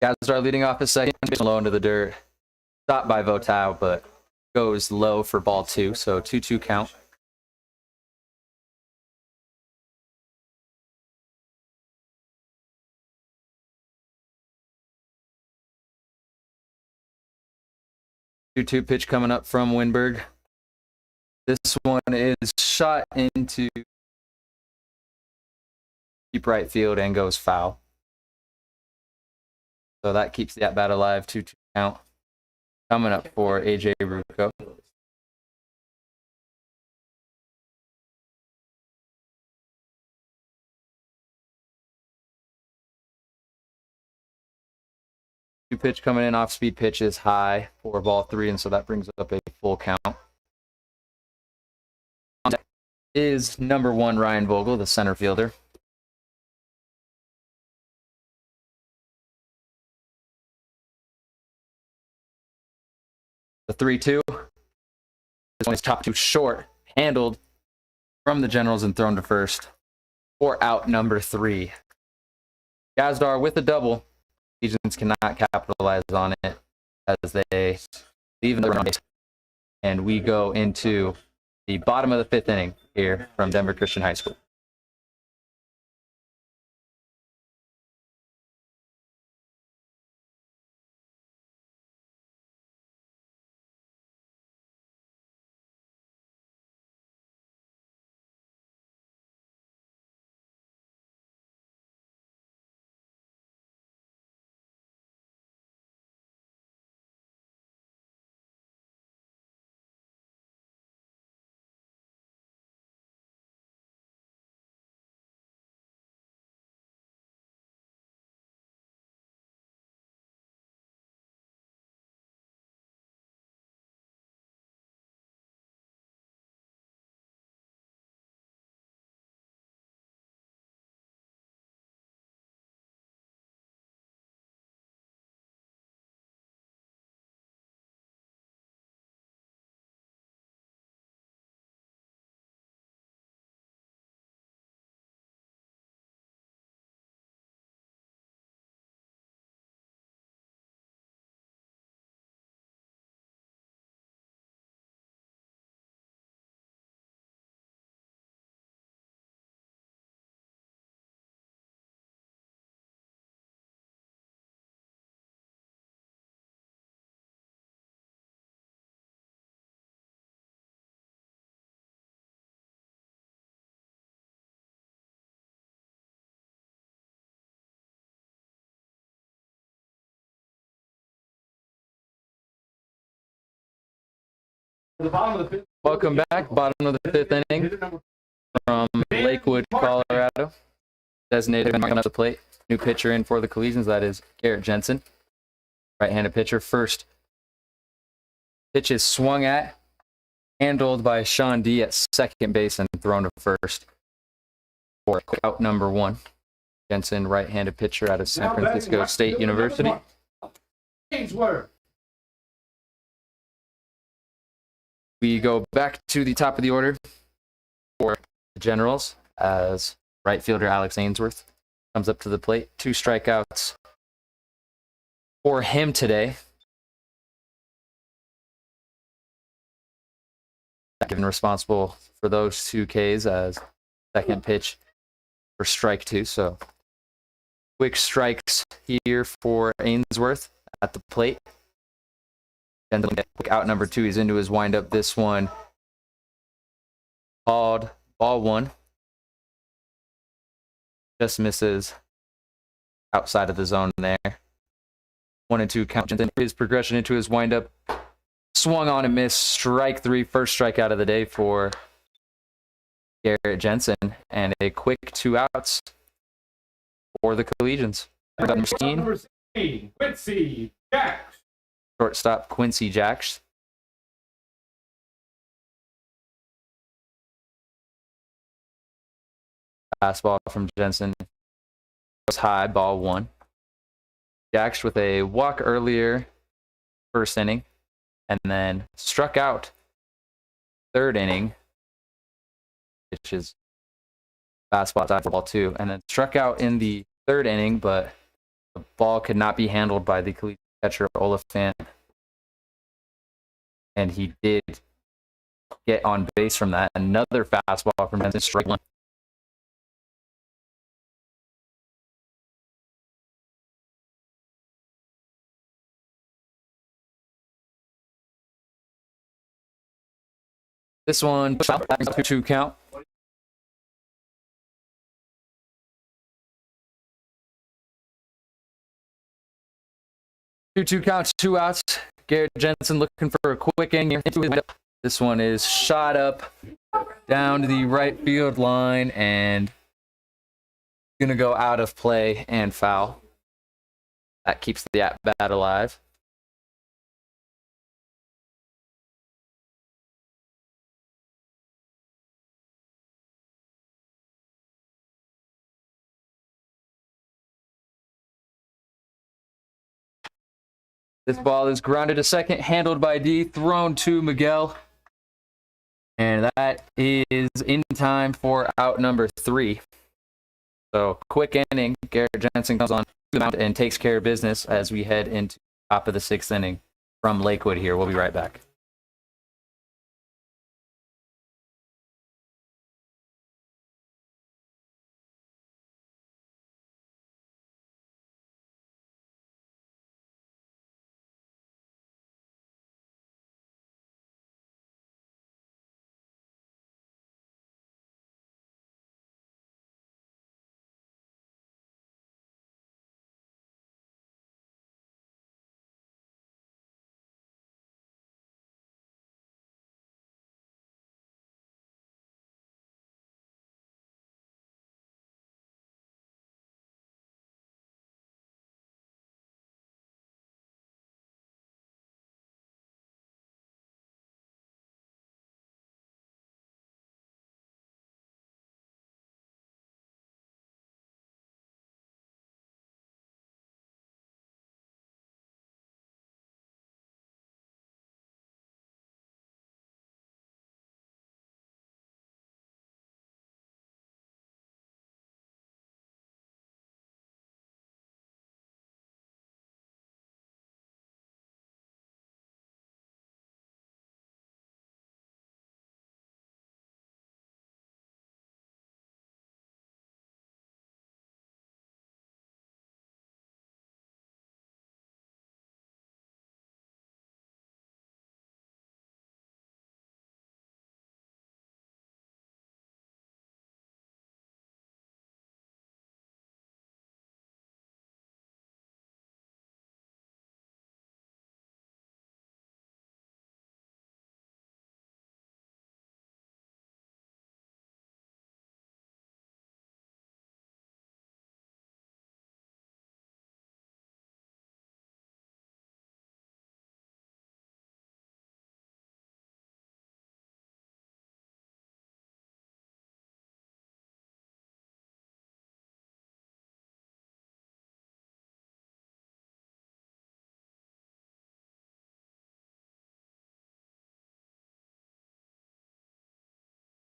Gazdar leading off his second, low into the dirt. Stopped by Votau, but goes low for ball 2, so 2-2 count. Two pitch coming up from Winberg. This one is shot into deep right field and goes foul. So that keeps the at-bat alive, 2-2 count. Coming up for AJ Rucco. Two pitch coming in, off-speed pitch is high for ball 3, and so that brings up a full count. Is number 1 Ryan Vogel, the center fielder. The 3-2. This one is chopped to short, handled from the Generals and thrown to first for out number 3. Gazdar with a double. Legions cannot capitalize on it as they leave the run base. And we go into the bottom of the 5th inning here from Denver Christian High School. Welcome back, bottom of the 5th inning from Lakewood, Colorado. Designated man at the plate, new pitcher in for the Collegians. That is Garrett Jensen, right-handed pitcher. First pitch is swung at, handled by Sean D at second base and thrown to first for out number 1. Jensen, right-handed pitcher out of San Francisco State University. Ainsworth. We go back to the top of the order for the Generals as right fielder Alex Ainsworth comes up to the plate. 2 strikeouts for him today. Given responsible for those 2 Ks as second pitch for strike 2. So quick strikes here for Ainsworth at the plate. And then out number 2, he's into his windup. This one called ball 1. Just misses outside of the zone there. 1-2 count. And then his progression into his windup. Swung on and missed. Strike 3. First strikeout of the day for Garrett Jensen. And a quick 2 outs for the Collegians. Number 16, Quincy Jacks. Shortstop Quincy Jacks. Fastball from Jensen goes high, ball 1. Jacks with a walk earlier, first inning, and then struck out third inning, which is fastball dive for ball 2, and then struck out in the third inning, but the ball could not be handled by the Collegian catcher Oliphant, and he did get on base from that. Another fastball from Jensen, strike 1. This one, 2-2 count. 2-2 counts, 2 outs. Garrett Jensen looking for a quick inning. This one is shot up down to the right field line and gonna go out of play and foul. That keeps the at-bat alive. This ball is grounded to second, handled by D, thrown to Miguel. And that is in time for out number 3. So quick inning. Garrett Jensen comes on the mound and takes care of business as we head into the top of the 6th inning from Lakewood here. We'll be right back.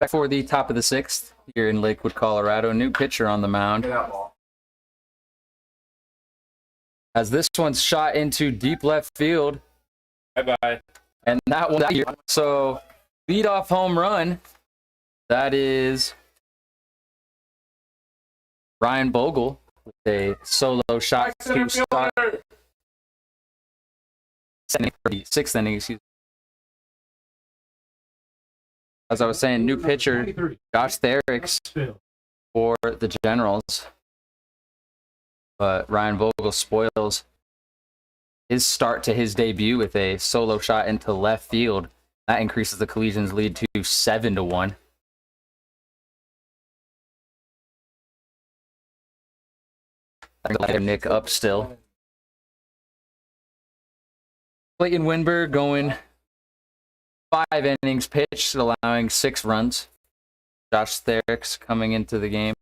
For the top of the 6th here in Lakewood, Colorado. New pitcher on the mound. As this one's shot into deep left field. Bye-bye. And that one here. So leadoff home run. That is Ryan Bogle with a solo shot to start. 6th inning, excuse me. As I was saying, new pitcher, Josh Therix for the Generals. But Ryan Vogel spoils his start to his debut with a solo shot into left field. That increases the Collegians' lead to 7-1. Nick up still. Clayton Winberg going 5 innings pitched, allowing 6 runs. Josh Therix coming into the game.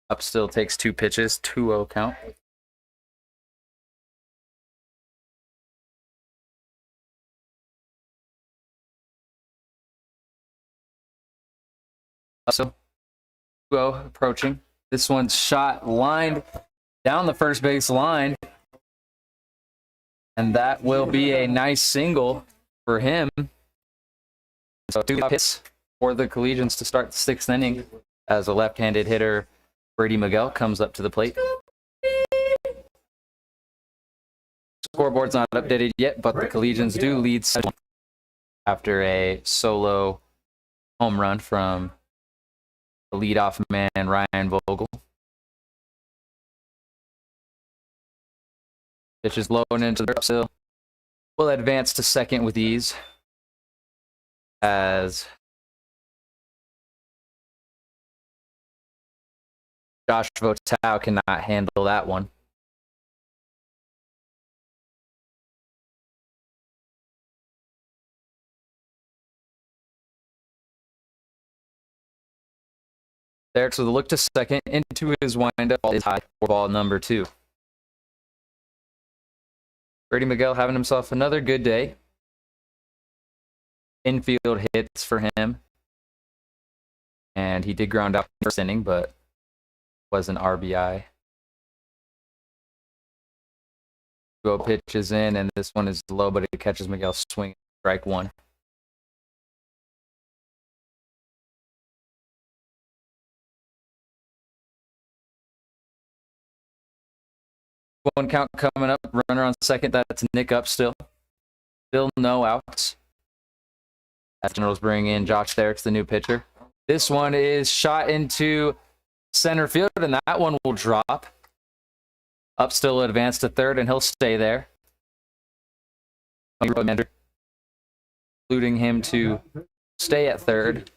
Up still takes 2 pitches, 2-0 count. So 2-0 approaching. This one's shot lined down the first base line. And that will be a nice single for him. So 2 hits for the Collegians to start the 6th inning as a left-handed hitter, Brady Miguel, comes up to the plate. Scoreboard's not updated yet, but the Collegians do lead 7 after a solo home run from the leadoff man, Ryan Vogel. Pitch is low and into the still. Will advance to second with ease as Josh Votau cannot handle that one. There's with a look to second into his windup is high for ball number 2. Brady Miguel having himself another good day. Infield hits for him. And he did ground out in the first inning, but was an RBI. 2-0 pitches in, and this one is low, but it catches Miguel swing. Strike 1. One count coming up. Runner on second. That's Nick up still. Still no outs. As Generals bring in Josh Therix, the new pitcher. This one is shot into center field, and that one will drop. Up still advance to third, and he'll stay there. Including him to stay at third.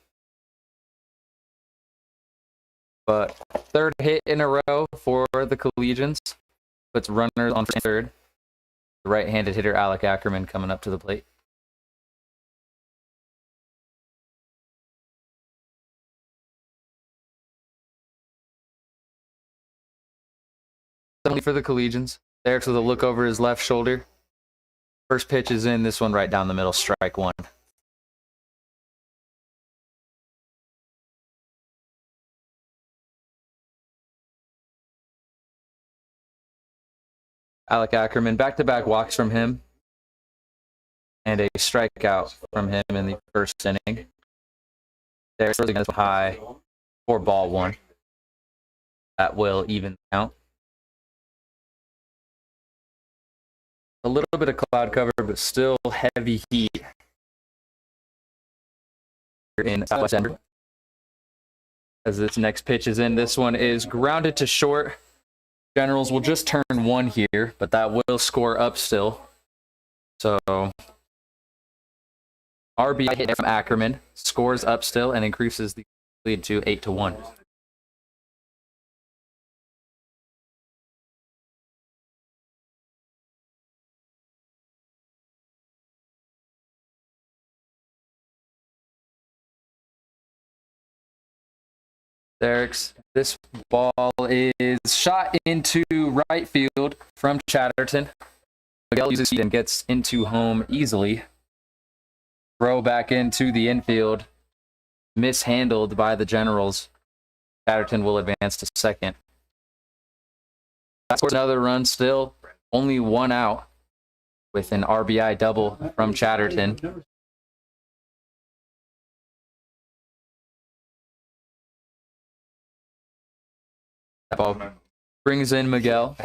But 3rd hit in a row for the Collegians. Puts runners on third. The right-handed hitter, Alec Ackerman, coming up to the plate. For the Collegians. There's with a look over his left shoulder. First pitch is in. This one right down the middle. Strike 1. Alec Ackerman, back-to-back walks from him. And a strikeout from him in the first inning. There's high for ball 1. That will even count. A little bit of cloud cover, but still heavy heat in Southwest Denver. As this next pitch is in, this one is grounded to short. Generals will just turn 1 here, but that will score up still. So RBI hit from Ackerman, scores up still, and increases the lead to 8-1. Therix, this ball is shot into right field from Chatterton. Miguel uses it and gets into home easily. Throw back into the infield. Mishandled by the Generals. Chatterton will advance to second. Scores another run still. Only one out with an RBI double from Chatterton. That ball brings in Miguel.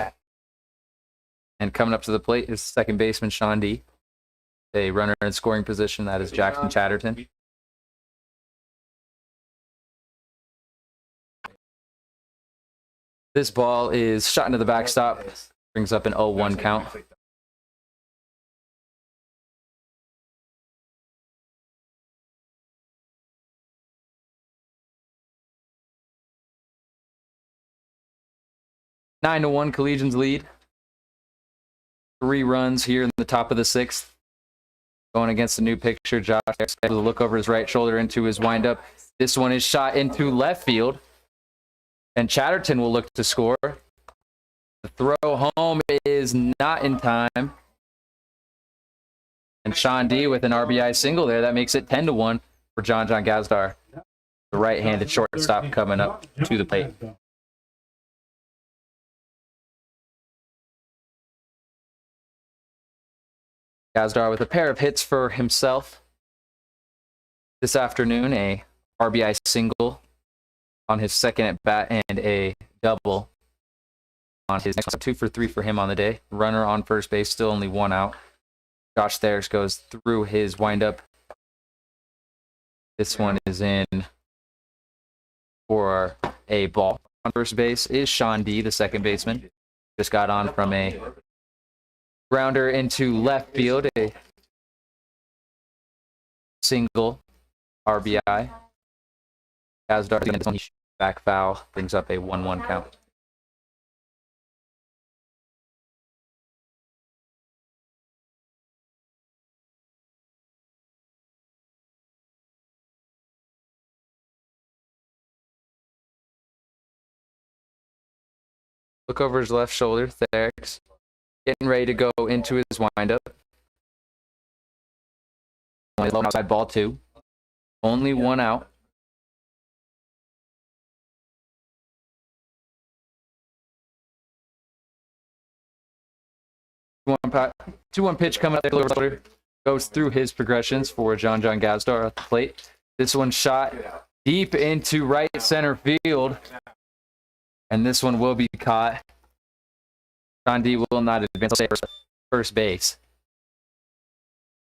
And coming up to the plate is second baseman Sean D. A runner in scoring position, that is Jackson Chatterton. This ball is shot into the backstop. Brings up an 0-1 count. Nine to 1, Collegians lead. 3 runs here in the top of the 6th. Going against the new pitcher, Josh. Able to look over his right shoulder into his windup. This one is shot into left field. And Chatterton will look to score. The throw home is not in time. And Sean D with an RBI single there. That makes it 10 to 1 for John Gazdar. The right-handed shortstop coming up to the plate. Gazdar with a pair of hits for himself this afternoon, a RBI single on his second at bat and a double on his next one. 2 for 3 for him on the day. Runner on first base, still only 1 out. Josh Therix goes through his windup. This one is in for a ball. On first base is Sean D, the second baseman. Just got on from a grounder into left field, a single RBI. Gazdar back foul, brings up a 1-1 count. Look over his left shoulder, Therix. Getting ready to go into his windup. Outside ball 2. Only 1 out. 2-1 pitch coming up there. Goes through his progressions for John Gazdar at the plate. This one shot deep into right center field. And this one will be caught. Sean D will not advance to first base.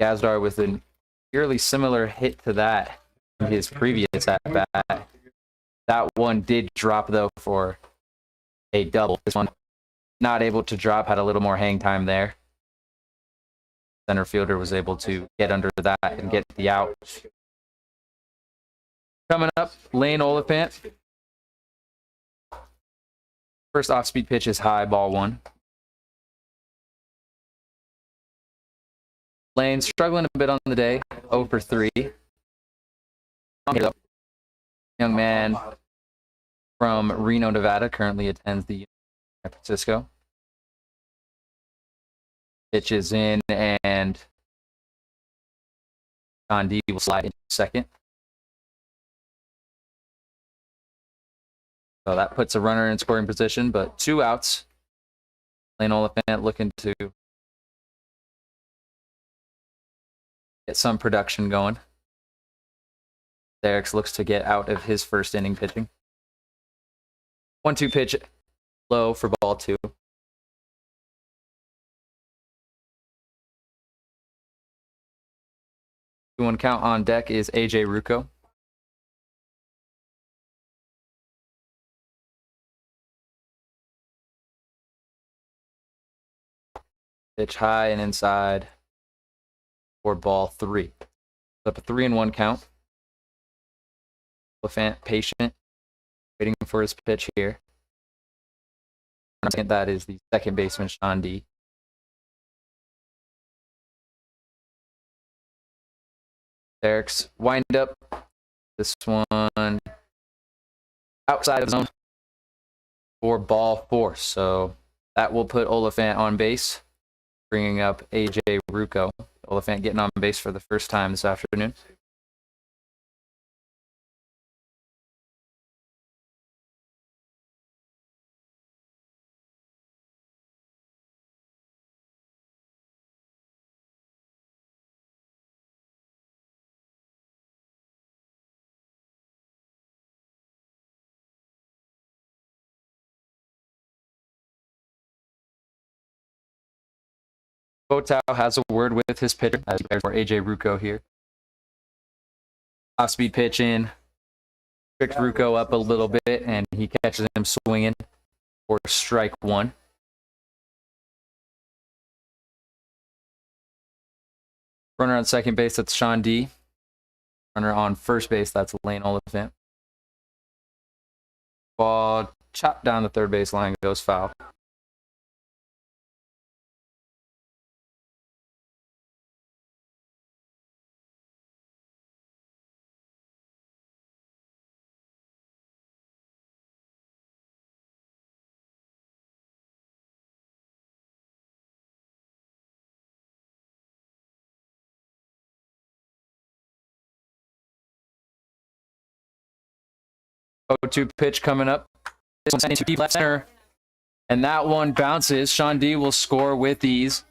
Gazdar with an eerily similar hit to that in his previous at-bat. That one did drop, though, for a double. This one not able to drop, had a little more hang time there. Center fielder was able to get under that and get the out. Coming up, Lane Oliphant. First off-speed pitch is high, ball 1. Lane struggling a bit on the day, 0 for 3. Young man from Reno, Nevada, currently attends the University of San Francisco. Pitch is in, and John D will slide into second. So that puts a runner in scoring position, but 2 outs. Lane Oliphant looking to get some production going. Therix looks to get out of his first inning pitching. 1-2 pitch low for ball 2. 2-1 count on deck is AJ Rucco. Pitch high and inside for ball 3. Up a 3-1 count. Oliphant patient, waiting for his pitch here. That is the second baseman, Sean D. Therix wind up. This one outside of zone for ball 4. So that will put Oliphant on base, bringing up AJ Rucco. Oliphant getting on base for the first time this afternoon. Botau has a word with his pitcher as for AJ Rucco here. Off-speed pitch in. Tricks Rucco up a little bit, and he catches him swinging for strike one. Runner on second base, that's Sean D. Runner on first base, that's Lane Oliphant. Ball chopped down the third base line, goes foul. Oh, 2 pitch coming up. This one's into deep left center. And that one bounces. Sean D will score with ease.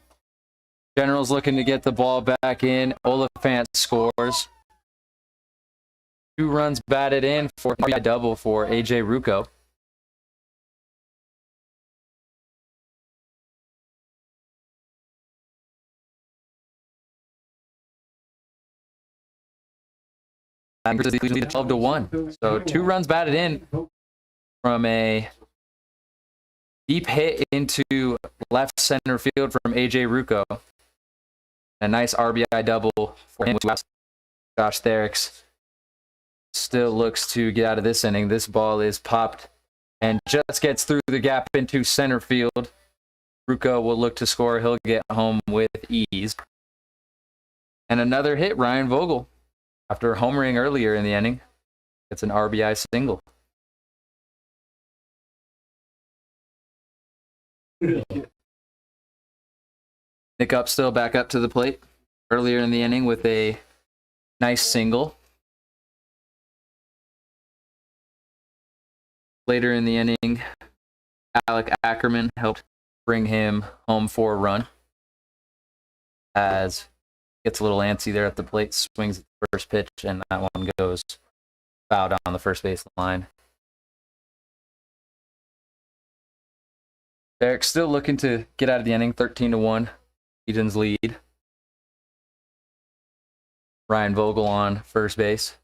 General's looking to get the ball back in. Oliphant scores. 2 runs batted in for a double for AJ Rucco. And lead 12-1. So 2 runs batted in from a deep hit into left center field from AJ Rucco. A nice RBI double for him. Josh Therix still looks to get out of this inning. This ball is popped and just gets through the gap into center field. Rucco will look to score. He'll get home with ease. And another hit, Ryan Vogel. After homering earlier in the inning, it's an RBI single. Nick Upstill back up to the plate earlier in the inning with a nice single. Later in the inning, Alec Ackerman helped bring him home for a run. As gets a little antsy there at the plate, swings at the first pitch, and that one goes foul down the first base line. Derek still looking to get out of the inning, 13-1. Legion's lead. Ryan Vogel on first base.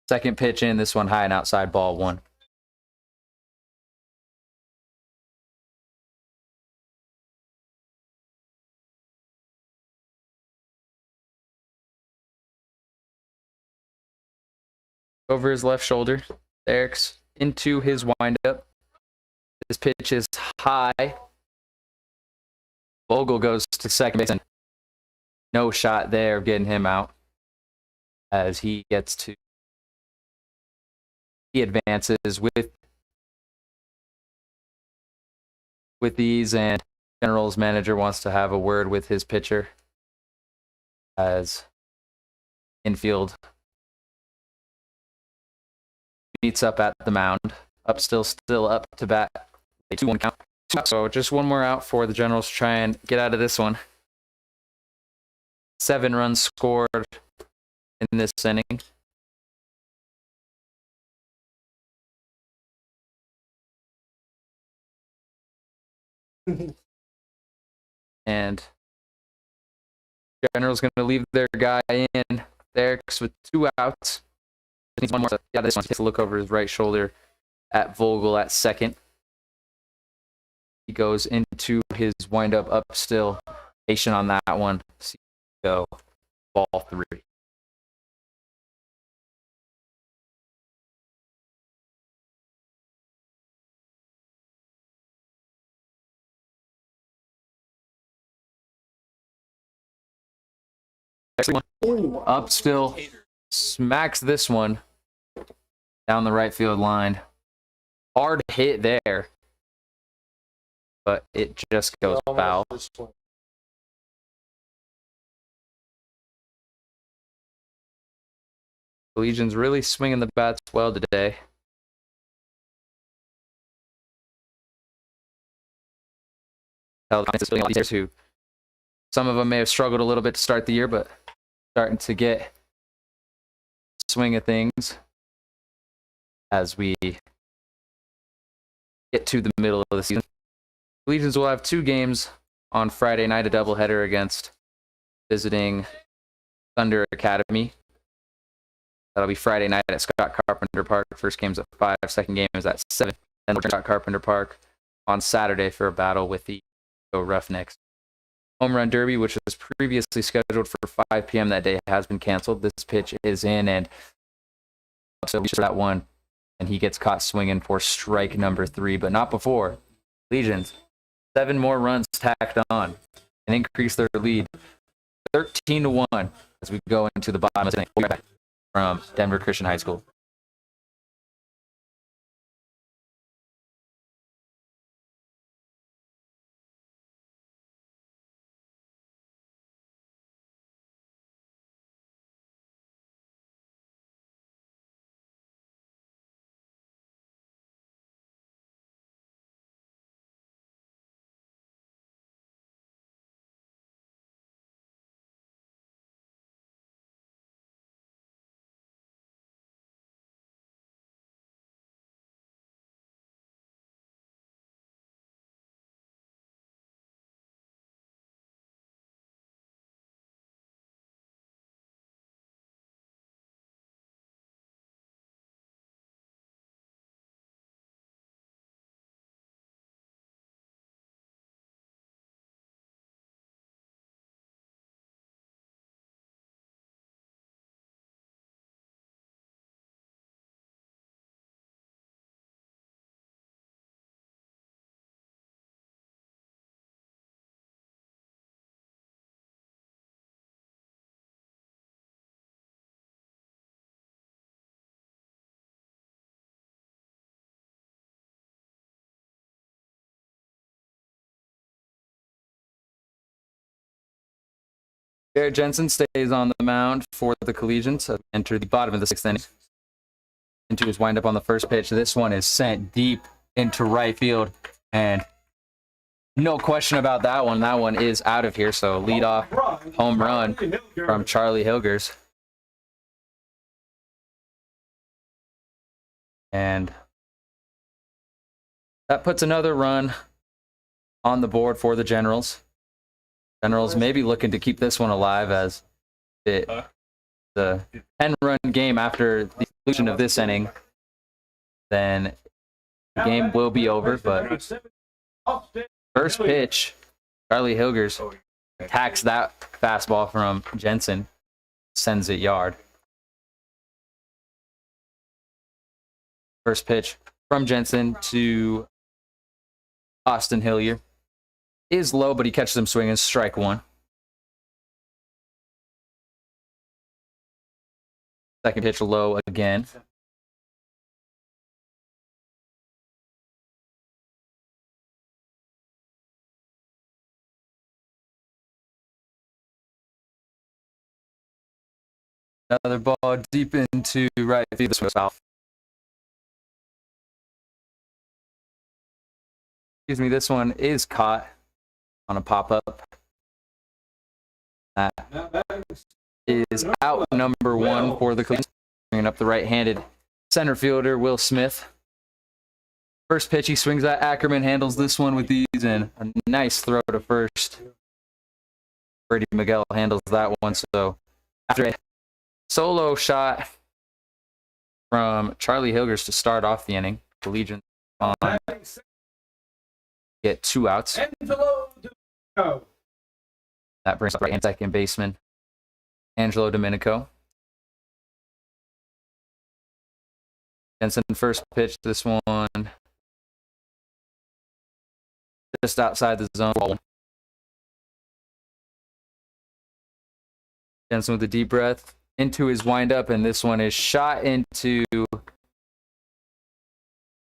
Second pitch in, this one high and outside, ball 1. Over his left shoulder. Eric's into his windup. This pitch is high. Vogel goes to second base, and no shot there of getting him out as he gets to. He advances with these, and General's manager wants to have a word with his pitcher as infield beats up at the mound. Still up to bat. A 2-1 count. So just one more out for the Generals to try and get out of this one. 7 runs scored in this inning. And General's going to leave their guy in. Eric's with 2 outs. Needs one more. Yeah, this one takes a look over his right shoulder at Vogel at second. He goes into his windup up still. Patient on that one. See go. Ball 3. Up still. Smacks this one down the right field line. Hard hit there, but it just goes foul. Collegians really swinging the bats well today. Who some of them may have struggled a little bit to start the year, but starting to get swing of things as we get to the middle of the season. Collegians will have 2 games on Friday night, a doubleheader against visiting Thunder Academy. That'll be Friday night at Scott Carpenter Park. First game's at 5, second game is at 7. Then we're at Carpenter Park on Saturday for a battle with the Roughnecks. Home Run Derby, which was previously scheduled for 5 p.m. that day, has been canceled. This pitch is in, and so we that one, and he gets caught swinging for strike number 3, but not before. Legions, 7 more runs tacked on and increase their lead 13-1 as we go into the bottom of the inning from Denver Christian High School. Garrett Jensen stays on the mound for the Collegians. Enter the bottom of the 6th inning. Into his windup on the first pitch. This one is sent deep into right field, and no question about that one. That one is out of here. So leadoff home run from Charlie Hilgers. And that puts another run on the board for the Generals. Generals may be looking to keep this one alive as the 10-run game after the conclusion of this inning. Then the game will be over, but first pitch, Charlie Hilgers attacks that fastball from Jensen, sends it yard. First pitch from Jensen to Austin Hillier is low, but he catches him swinging, strike 1. Second pitch low again. Another ball deep into right field. This was foul. Excuse me, this one is caught on a pop-up. That is out number 1 for the Collegians. Bringing up the right-handed center fielder, Will Smith. First pitch, he swings at Ackerman, handles this one with ease, and a nice throw to first. Brady Miguel handles that one. So after a solo shot from Charlie Hilgers to start off the inning, Collegians on get 2 outs. That brings up right-hand second baseman Angelo Domenico. Jensen first pitch, this one just outside the zone. Jensen with a deep breath into his windup, and this one is shot into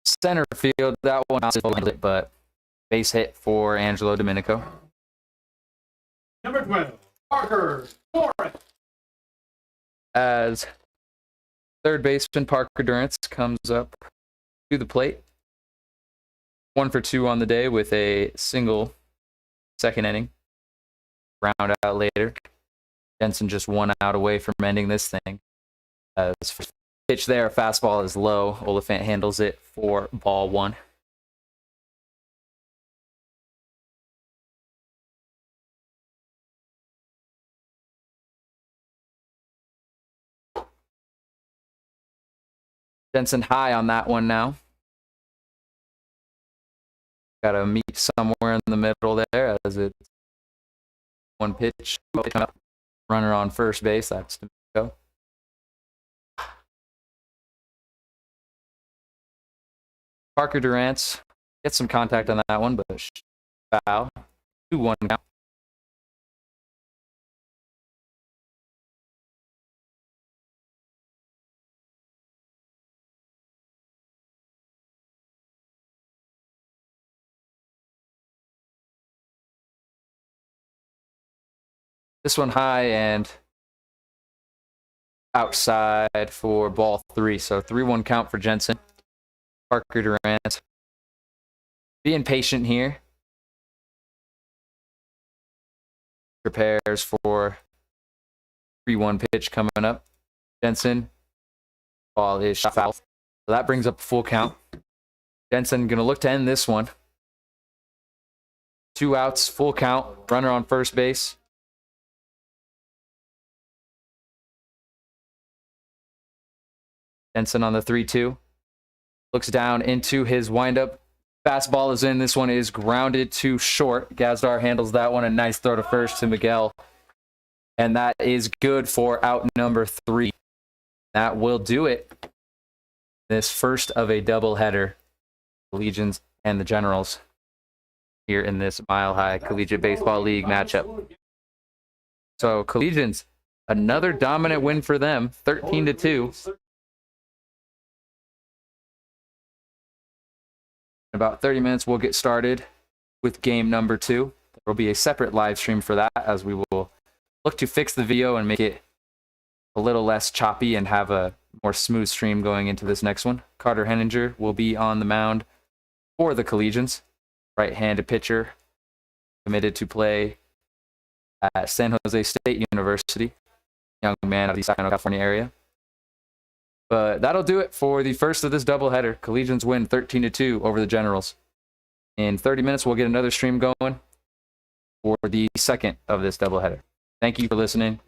center field. That one out, but base hit for Angelo Domenico. Number 12, Parker Torres. As Third baseman Parker Durance comes up to the plate. 1 for 2 on the day with a single second inning. Round out later. Jensen just 1 out away from ending this thing. As pitch there, fastball is low. Oliphant handles it for ball 1. Jensen high on that one now. Got to meet somewhere in the middle there as it's 1 pitch. Runner on first base. That's to go. Parker Durance gets some contact on that one, but foul. 2-1 count. This one high and outside for ball 3. So 3-1 count for Jensen. Parker Durant being patient here. Prepares for 3-1 pitch coming up. Jensen, ball is foul. So that brings up a full count. Jensen going to look to end this one. 2 outs, full count. Runner on first base. Jensen on the 3-2. Looks down into his windup. Fastball is in. This one is grounded to short. Gazdar handles that one. A nice throw to first to Miguel. And that is good for out number 3. That will do it. This first of a doubleheader. The Legions and the Generals here in this Mile High Collegiate Baseball League matchup. So Collegians, another dominant win for them, 13-2. In about 30 minutes, we'll get started with game number 2. There will be a separate live stream for that as we will look to fix the video and make it a little less choppy and have a more smooth stream going into this next one. Carter Henninger will be on the mound for the Collegians. Right-handed pitcher, committed to play at San Jose State University. Young man of the Sacramento, California area. But that'll do it for the first of this doubleheader. Collegians win 13-2 over the Generals. In 30 minutes, we'll get another stream going for the second of this doubleheader. Thank you for listening.